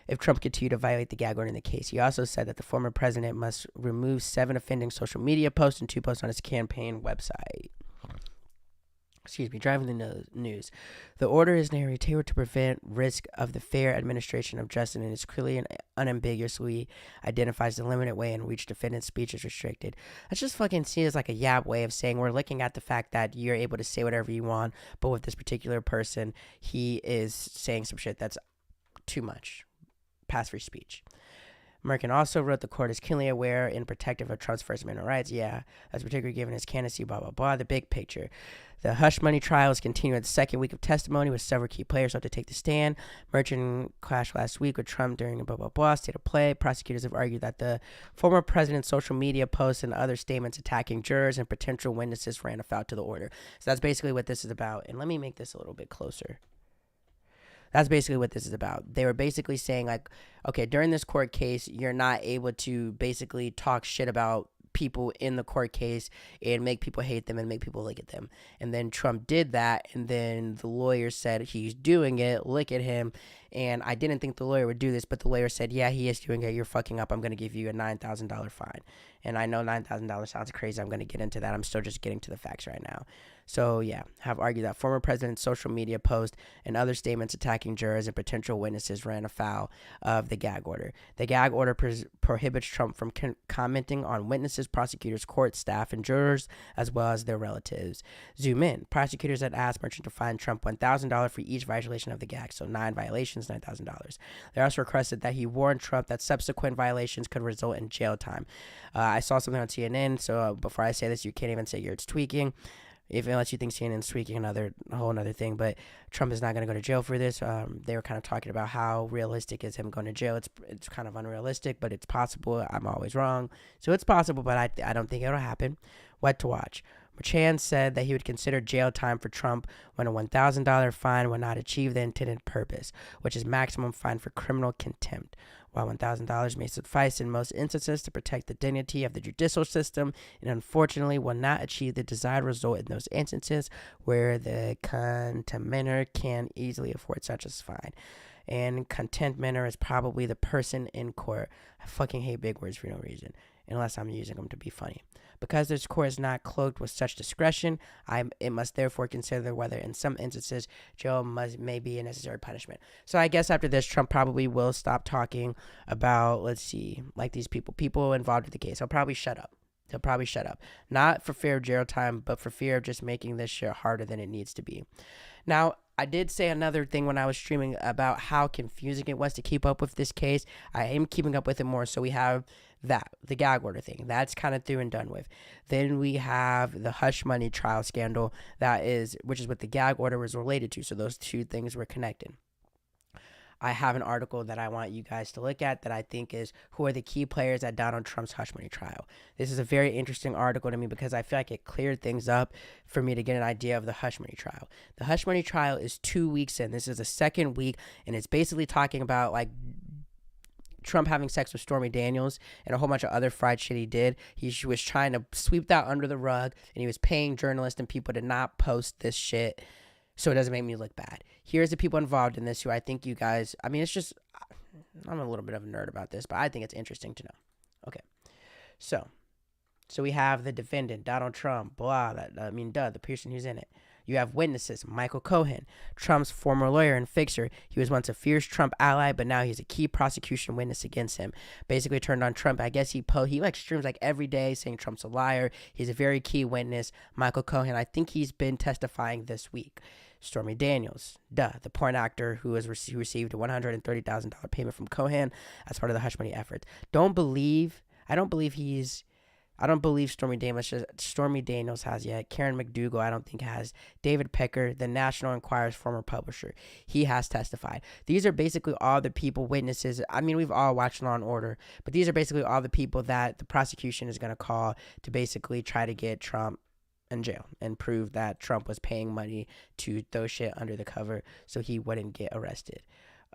If Trump continued to violate the gag order in the case. He also said that the former president must remove 7 offending social media posts and 2 posts on his campaign website. Driving the news. The order is narrowly tailored to prevent risk of the fair administration of justice and is clearly and unambiguously identifies the limited way in which defendant's speech is restricted. That's just fucking seen as like a yab way of saying we're looking at the fact that you're able to say whatever you want, but with this particular person, he is saying some shit that's too much. Past free speech. Merkin also wrote the court is keenly aware and protective of Trump's First Amendment rights. Yeah, as particularly given his candidacy, blah, blah, blah. The big picture. The hush money trial is continuing the second week of testimony with several key players up to take the stand. Merchant clashed last week with Trump during the blah, blah, blah state of play. Prosecutors have argued that the former president's social media posts and other statements attacking jurors and potential witnesses ran afoul to the order. So that's basically what this is about. And let me make this a little bit closer. That's basically what this is about. They were basically saying, like, okay, during this court case, you're not able to basically talk shit about people in the court case and make people hate them and make people look at them. And then Trump did that, and then the lawyer said he's doing it, look at him. And I didn't think the lawyer would do this, but the lawyer said, yeah, he is doing it, you're fucking up, I'm going to give you a $9,000 fine. And I know $9,000 sounds crazy, I'm going to get into that, I'm still just getting to the facts right now. So, yeah, have argued that former president's social media post and other statements attacking jurors and potential witnesses ran afoul of the gag order. The gag order prohibits Trump from commenting on witnesses, prosecutors, court staff, and jurors, as well as their relatives. Zoom in. Prosecutors had asked Merchant to fine Trump $1,000 for each violation of the gag, so 9 violations, $9,000. They also requested that he warn Trump that subsequent violations could result in jail time. I saw something on CNN, so before I say this, you can't even say it's tweaking. Unless you think CNN's tweaking a whole another thing, but Trump is not going to go to jail for this. They were kind of talking about how realistic is him going to jail. It's kind of unrealistic, but it's possible. I'm always wrong, so it's possible, but I don't think it'll happen. What to watch? Merchan said that he would consider jail time for Trump when a $1,000 fine would not achieve the intended purpose, which is maximum fine for criminal contempt. While $1,000 may suffice in most instances to protect the dignity of the judicial system, it unfortunately will not achieve the desired result in those instances where the contemptor can easily afford such a fine. And contemptor is probably the person in court. I fucking hate big words for no reason, unless I'm using them to be funny. Because this court is not cloaked with such discretion, it must therefore consider whether in some instances jail may be a necessary punishment. So I guess after this, Trump probably will stop talking about, like these people involved with the case. He'll probably shut up. Not for fear of jail time, but for fear of just making this shit harder than it needs to be. Now, I did say another thing when I was streaming about how confusing it was to keep up with this case. I am keeping up with it more. So we have the gag order thing. That's kind of through and done with. Then we have the hush money trial scandal, which is what the gag order was related to. So those two things were connected. I have an article that I want you guys to look at that I think is who are the key players at Donald Trump's hush money trial. This is a very interesting article to me because I feel like it cleared things up for me to get an idea of the hush money trial. The hush money trial is 2 weeks in. This is the second week, and it's basically talking about like Trump having sex with Stormy Daniels and a whole bunch of other fried shit he did. He was trying to sweep that under the rug, and he was paying journalists and people to not post this shit so it doesn't make me look bad. Here's the people involved in this who I think you guys, it's just, I'm a little bit of a nerd about this, but I think it's interesting to know. Okay. So we have the defendant, Donald Trump, the person who's in it. You have witnesses, Michael Cohen, Trump's former lawyer and fixer. He was once a fierce Trump ally, but now he's a key prosecution witness against him. Basically turned on Trump. I guess he like streams like every day saying Trump's a liar. He's a very key witness. Michael Cohen, I think he's been testifying this week. Stormy Daniels, the porn actor who received a $130,000 payment from Cohen as part of the hush money effort. I don't believe Stormy Daniels has yet. Karen McDougal, I don't think has. David Pecker, the National Enquirer's former publisher, he has testified. These are basically all the people, witnesses. We've all watched Law and Order, but these are basically all the people that the prosecution is going to call to basically try to get Trump in jail and prove that Trump was paying money to throw shit under the cover so he wouldn't get arrested.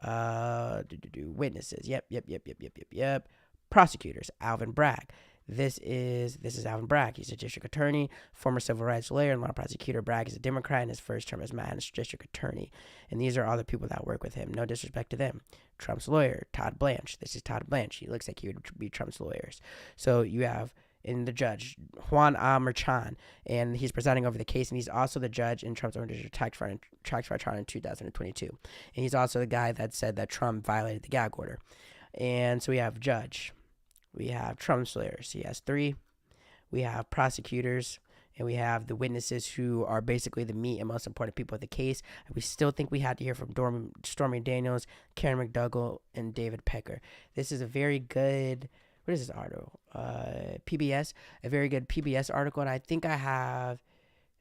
Witnesses. Yep. Prosecutors. Alvin Bragg. This is Alvin Bragg. He's a district attorney, former civil rights lawyer, and law prosecutor. Bragg is a Democrat in his first term as Manhattan's district attorney. And these are all the people that work with him. No disrespect to them. Trump's lawyer, Todd Blanche. This is Todd Blanche. He looks like he would be Trump's lawyers. So you have in the judge, Juan Merchan, and he's presiding over the case, and he's also the judge in Trump's own district tax fraud trial in 2022. And he's also the guy that said that Trump violated the gag order. And so we have judge. We have Trump's lawyers. He has 3. We have prosecutors. And we have the witnesses who are basically the meat and most important people of the case. We still think we had to hear from Stormy Daniels, Karen McDougal, and David Pecker. This is a very good, what is this article? PBS, a very good PBS article. And I think I have,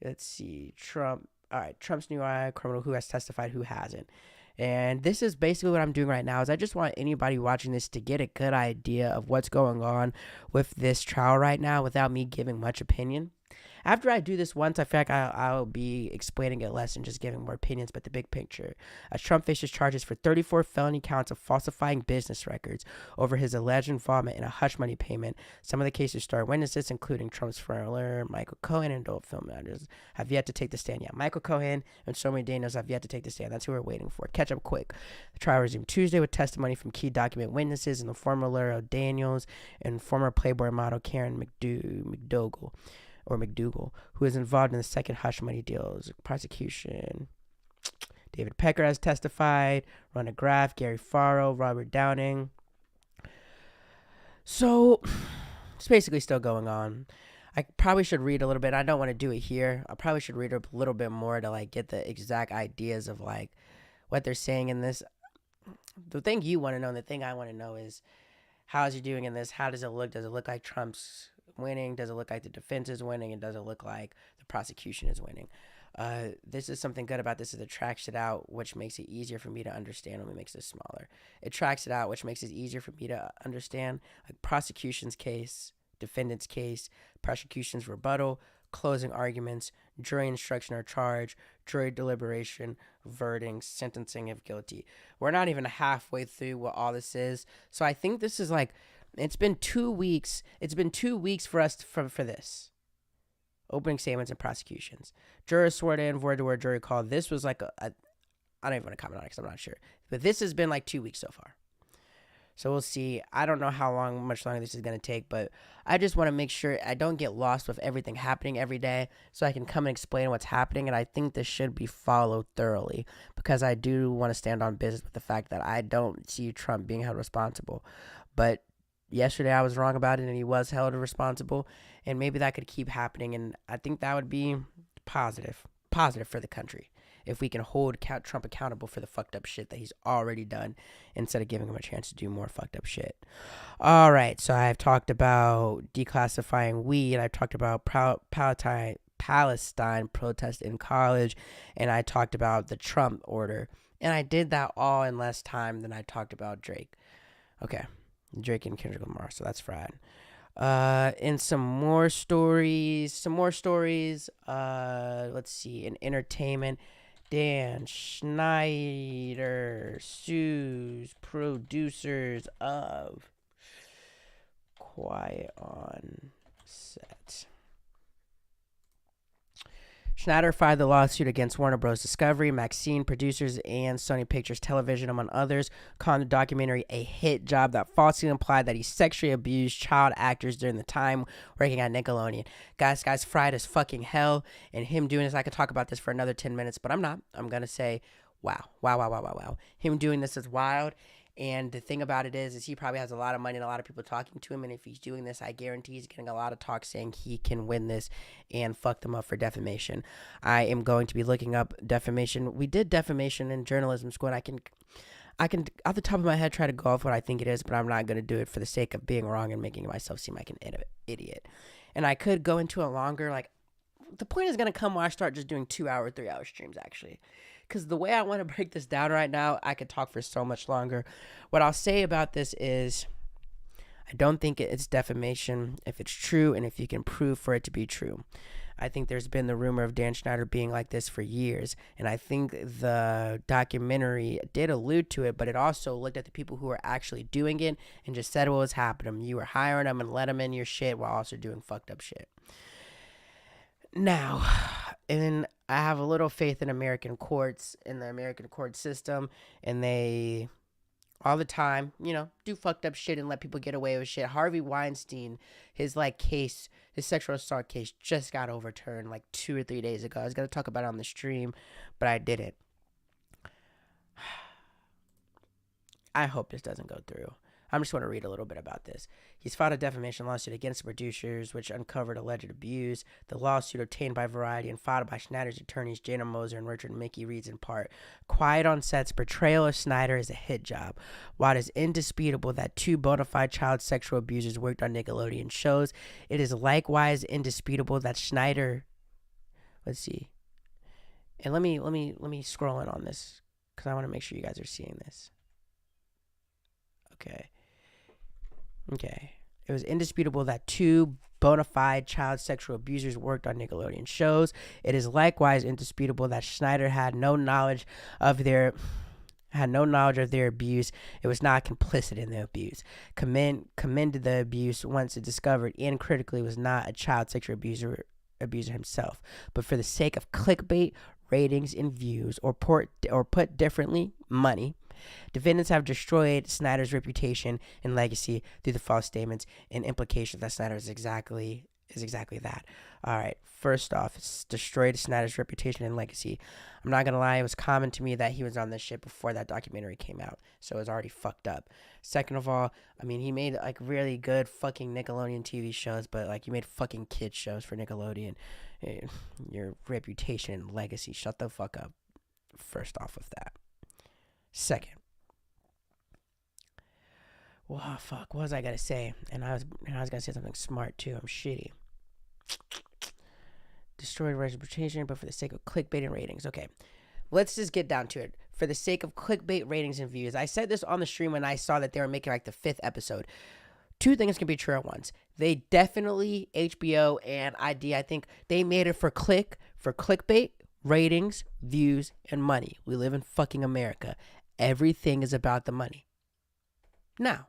let's see, Trump. All right, Trump's new criminal, who has testified, who hasn't. And this is basically what I'm doing right now is I just want anybody watching this to get a good idea of what's going on with this trial right now without me giving much opinion. After I do this once, I feel like I'll be explaining it less and just giving more opinions, but the big picture. As Trump faces charges for 34 felony counts of falsifying business records over his alleged involvement in a hush money payment. Some of the cases star witnesses, including Trump's former lawyer, Michael Cohen, and adult film actors, have yet to take the stand. Yeah, Michael Cohen and Stormy Daniels have yet to take the stand. That's who we're waiting for. Catch up quick. The trial resumed Tuesday with testimony from key document witnesses and the former lawyer Daniels and former Playboy model Karen McDougal, who is involved in the second hush money deals prosecution. David Pecker has testified, Ronna Graff, Gary Farrell, Robert Downing. So it's basically still going on. I probably should read a little bit. I don't want to do it here. I probably should read a little bit more to like get the exact ideas of like what they're saying in this. The thing you want to know and the thing I want to know is how is he doing in this? How does it look? Does it look like Trump's winning? Does it look like the defense is winning? And does it look like the prosecution is winning? This is something good about this is it tracks it out, which makes it easier for me to understand when it makes it smaller. It tracks it out, which makes it easier for me to understand. Like prosecution's case, defendant's case, prosecution's rebuttal, closing arguments, jury instruction or charge, jury deliberation, verdict, sentencing if guilty. We're not even halfway through what all this is. So I think this is like, it's been 2 weeks. It's been 2 weeks for us for this. Opening statements and prosecutions. Jurors sworn in, word-to-word jury call. This was like I don't even want to comment on it because I'm not sure. But this has been like 2 weeks so far. So we'll see. I don't know how much longer this is going to take, but I just want to make sure I don't get lost with everything happening every day so I can come and explain what's happening. And I think this should be followed thoroughly because I do want to stand on business with the fact that I don't see Trump being held responsible. But yesterday I was wrong about it and he was held responsible, and maybe that could keep happening, and I think that would be positive for the country if we can hold Trump accountable for the fucked up shit that he's already done instead of giving him a chance to do more fucked up shit. All right, so I've talked about declassifying weed, I've talked about Palestine protest in college, and I talked about the Trump order, and I did that all in less time than I talked about Drake. Okay. Drake and Kendrick Lamar, so that's fried. And some more stories. Let's see. In entertainment, Dan Schneider sues producers of Quiet on Set. Schneider filed the lawsuit against Warner Bros. Discovery, Maxine producers, and Sony Pictures Television, among others, calling the documentary a hit job that falsely implied that he sexually abused child actors during the time working at Nickelodeon. Guys, fried as fucking hell, and him doing this, I could talk about this for another 10 minutes, but I'm not. I'm going to say, wow. Him doing this is wild. And the thing about it is he probably has a lot of money and a lot of people talking to him. And if he's doing this, I guarantee he's getting a lot of talk saying he can win this and fuck them up for defamation. I am going to be looking up defamation. We did defamation in journalism school, and I can off the top of my head try to go off what I think it is, but I'm not going to do it for the sake of being wrong and making myself seem like an idiot. And I could go into a longer, like, the point is going to come when I start just doing 2 hour, 3 hour streams, actually. Because the way I want to break this down right now, I could talk for so much longer. What I'll say about this is I don't think it's defamation if it's true and if you can prove for it to be true. I think there's been the rumor of Dan Schneider being like this for years. And I think the documentary did allude to it, but it also looked at the people who were actually doing it and just said what was happening. You were hiring them and let them in your shit while also doing fucked up shit. Now, and I have a little faith in American courts, in the American court system, and they all the time, do fucked up shit and let people get away with shit. Harvey Weinstein, his case, his sexual assault case just got overturned 2 or 3 days ago. I was going to talk about it on the stream, but I didn't. I hope this doesn't go through. I'm just going to read a little bit about this. He's filed a defamation lawsuit against the producers, which uncovered alleged abuse. The lawsuit, obtained by Variety and filed by Schneider's attorneys Jana Moser and Richard Mickey, reads in part, "Quiet on Set's portrayal of Schneider is a hit job. While it is indisputable that 2 bona fide child sexual abusers worked on Nickelodeon shows, it is likewise indisputable that Schneider..." Let's see. And let me scroll in on this because I want to make sure you guys are seeing this. Okay. It was indisputable that 2 bona fide child sexual abusers worked on Nickelodeon shows. It is likewise indisputable that Schneider had no knowledge of their abuse. It was not complicit in the abuse. Commended the abuse once it discovered, and critically was not a child sexual abuser himself. But for the sake of clickbait, ratings, and views, or put differently, money, defendants have destroyed Schneider's reputation and legacy through the false statements and implications that Schneider is exactly that. All right, first off, it's destroyed Schneider's reputation and legacy. I'm not gonna lie, it was common to me that he was on this shit before that documentary came out, so it was already fucked up. Second of all, he made really good fucking Nickelodeon TV shows, but you made fucking kids shows for Nickelodeon. Your reputation and legacy, shut the fuck up. First off with that. Second, what was I gonna say? And I was gonna say something smart too. I'm shitty. Destroyed reputation, but for the sake of clickbait and ratings. Okay, let's just get down to it. For the sake of clickbait, ratings, and views. I said this on the stream when I saw that they were making the 5th episode. 2 things can be true at once. They definitely, HBO and ID, I think they made it for clickbait, ratings, views, and money. We live in fucking America. Everything is about the money. Now,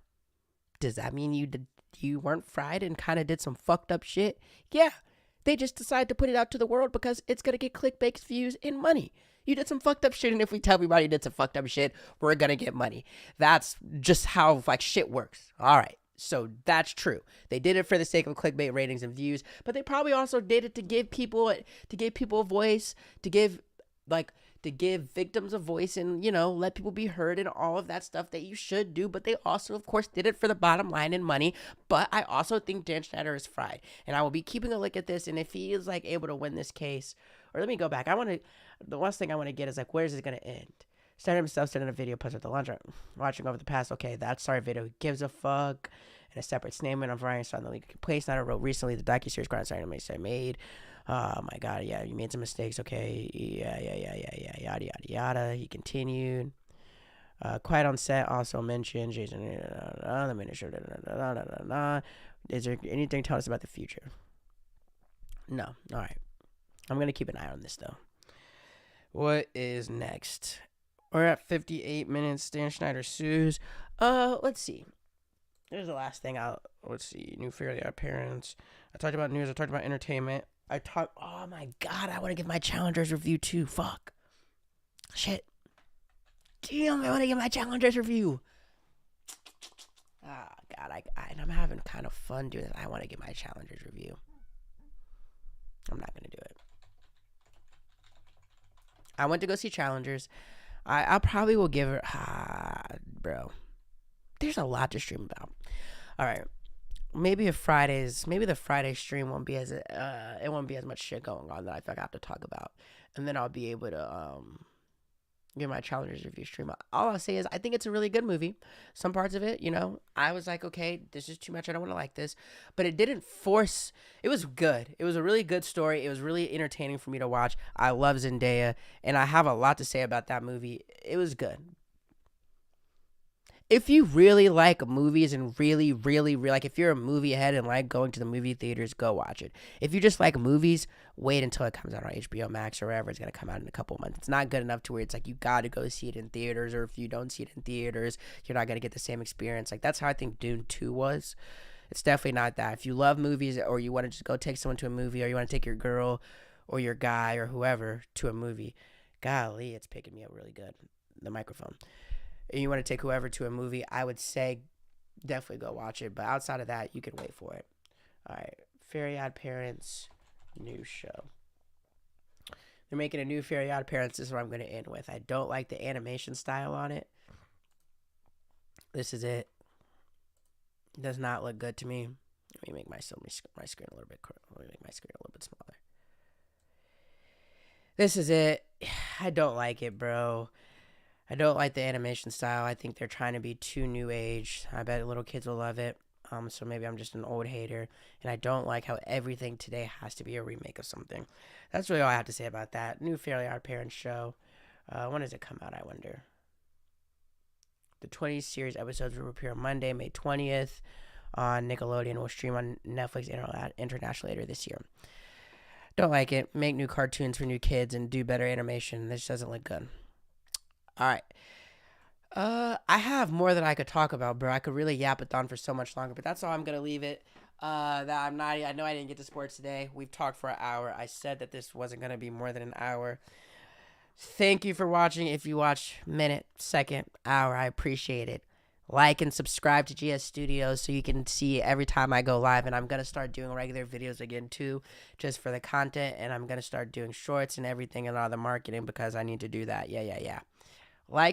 does that mean you weren't fried and kind of did some fucked up shit? Yeah. They just decided to put it out to the world because it's going to get clickbait, views, and money. You did some fucked up shit, and if we tell everybody you did some fucked up shit, we're going to get money. That's just how shit works. All right. So that's true. They did it for the sake of clickbait, ratings, and views, but they probably also did it to give people a voice, to give victims a voice, and let people be heard and all of that stuff that you should do. But they also, of course, did it for the bottom line and money. But I also think Dan Schneider is fried, and I will be keeping a look at this. And if he is able to win this case, or let me go back. The last thing I want to get is where's it gonna end? Schneider himself said in a video posted at the lunch watching over the past. Okay, that sorry video. Who gives a fuck? In a separate statement on Variety on the league complaints Schneider wrote recently, the docuseries Grant Schneider made. Oh my God, yeah, you made some mistakes. Okay, yeah, yada yada. He continued. Quiet on Set also mentioned Jason. The minister. Is there anything to tell us about the future? No. All right. I'm gonna keep an eye on this though. What is next? We're at 58 minutes. Dan Schneider sues. Let's see. Here's the last thing let's see. New Fairly Odd Parents. I talked about news. I talked about entertainment. Oh my God, I want to give my Challengers review too. Fuck. Shit. Damn, I want to give my Challengers review. Oh God, I'm having kind of fun doing this. I want to give my Challengers review. I'm not going to do it. I went to go see Challengers. I probably will give her... bro. There's a lot to stream about. All right. Maybe the Friday stream won't be as much shit going on that I feel like I have to talk about. And then I'll be able to give my Challengers review stream. All I'll say is I think it's a really good movie. Some parts of it, I was like, okay, this is too much. I don't want to like this. But it didn't force. It was good. It was a really good story. It was really entertaining for me to watch. I love Zendaya, and I have a lot to say about that movie. It was good. if you really like movies and really like, if you're a movie head and like going to the movie theaters, go watch it. If you just like movies, wait until it comes out on HBO Max or wherever it's gonna come out in a couple of months. It's not good enough to where it's like you got to go see it in theaters, or if you don't see it in theaters, you're not gonna get the same experience. Like, that's how I think Dune 2 was. It's definitely not that. If you love movies, or you want to just go take someone to a movie, or you want to take your girl or your guy or whoever to a movie, golly, it's picking me up really good, the microphone. And you want to take whoever to a movie, I would say definitely go watch it. But outside of that, you can wait for it. All right, Fairy Odd Parents new show. They're making a new Fairy Odd Parents. This is what I'm going to end with. I don't like the animation style on it. This is it. It does not look good to me. Let me make my screen a little bit. Let me make my screen a little bit smaller. This is it. I don't like it, bro. I don't like the animation style. I think they're trying to be too new age. I bet little kids will love it. So maybe I'm just an old hater. And I don't like how everything today has to be a remake of something. That's really all I have to say about that. New Fairly Odd Parents show. When does it come out, I wonder? The 20 series episodes will appear Monday, May 20th on Nickelodeon. Will stream on Netflix International later this year. Don't like it. Make new cartoons for new kids and do better animation. This doesn't look good. All right. I have more that I could talk about, bro. I could really yap it on for so much longer, but that's all. I'm gonna leave it. I know I didn't get to sports today. We've talked for an hour. I said that this wasn't gonna be more than an hour. Thank you for watching. If you watch minute, second, hour, I appreciate it. Like and subscribe to GS Studios so you can see every time I go live. And I'm going to start doing regular videos again too, just for the content. And I'm going to start doing shorts and everything and all the marketing because I need to do that. Yeah. Like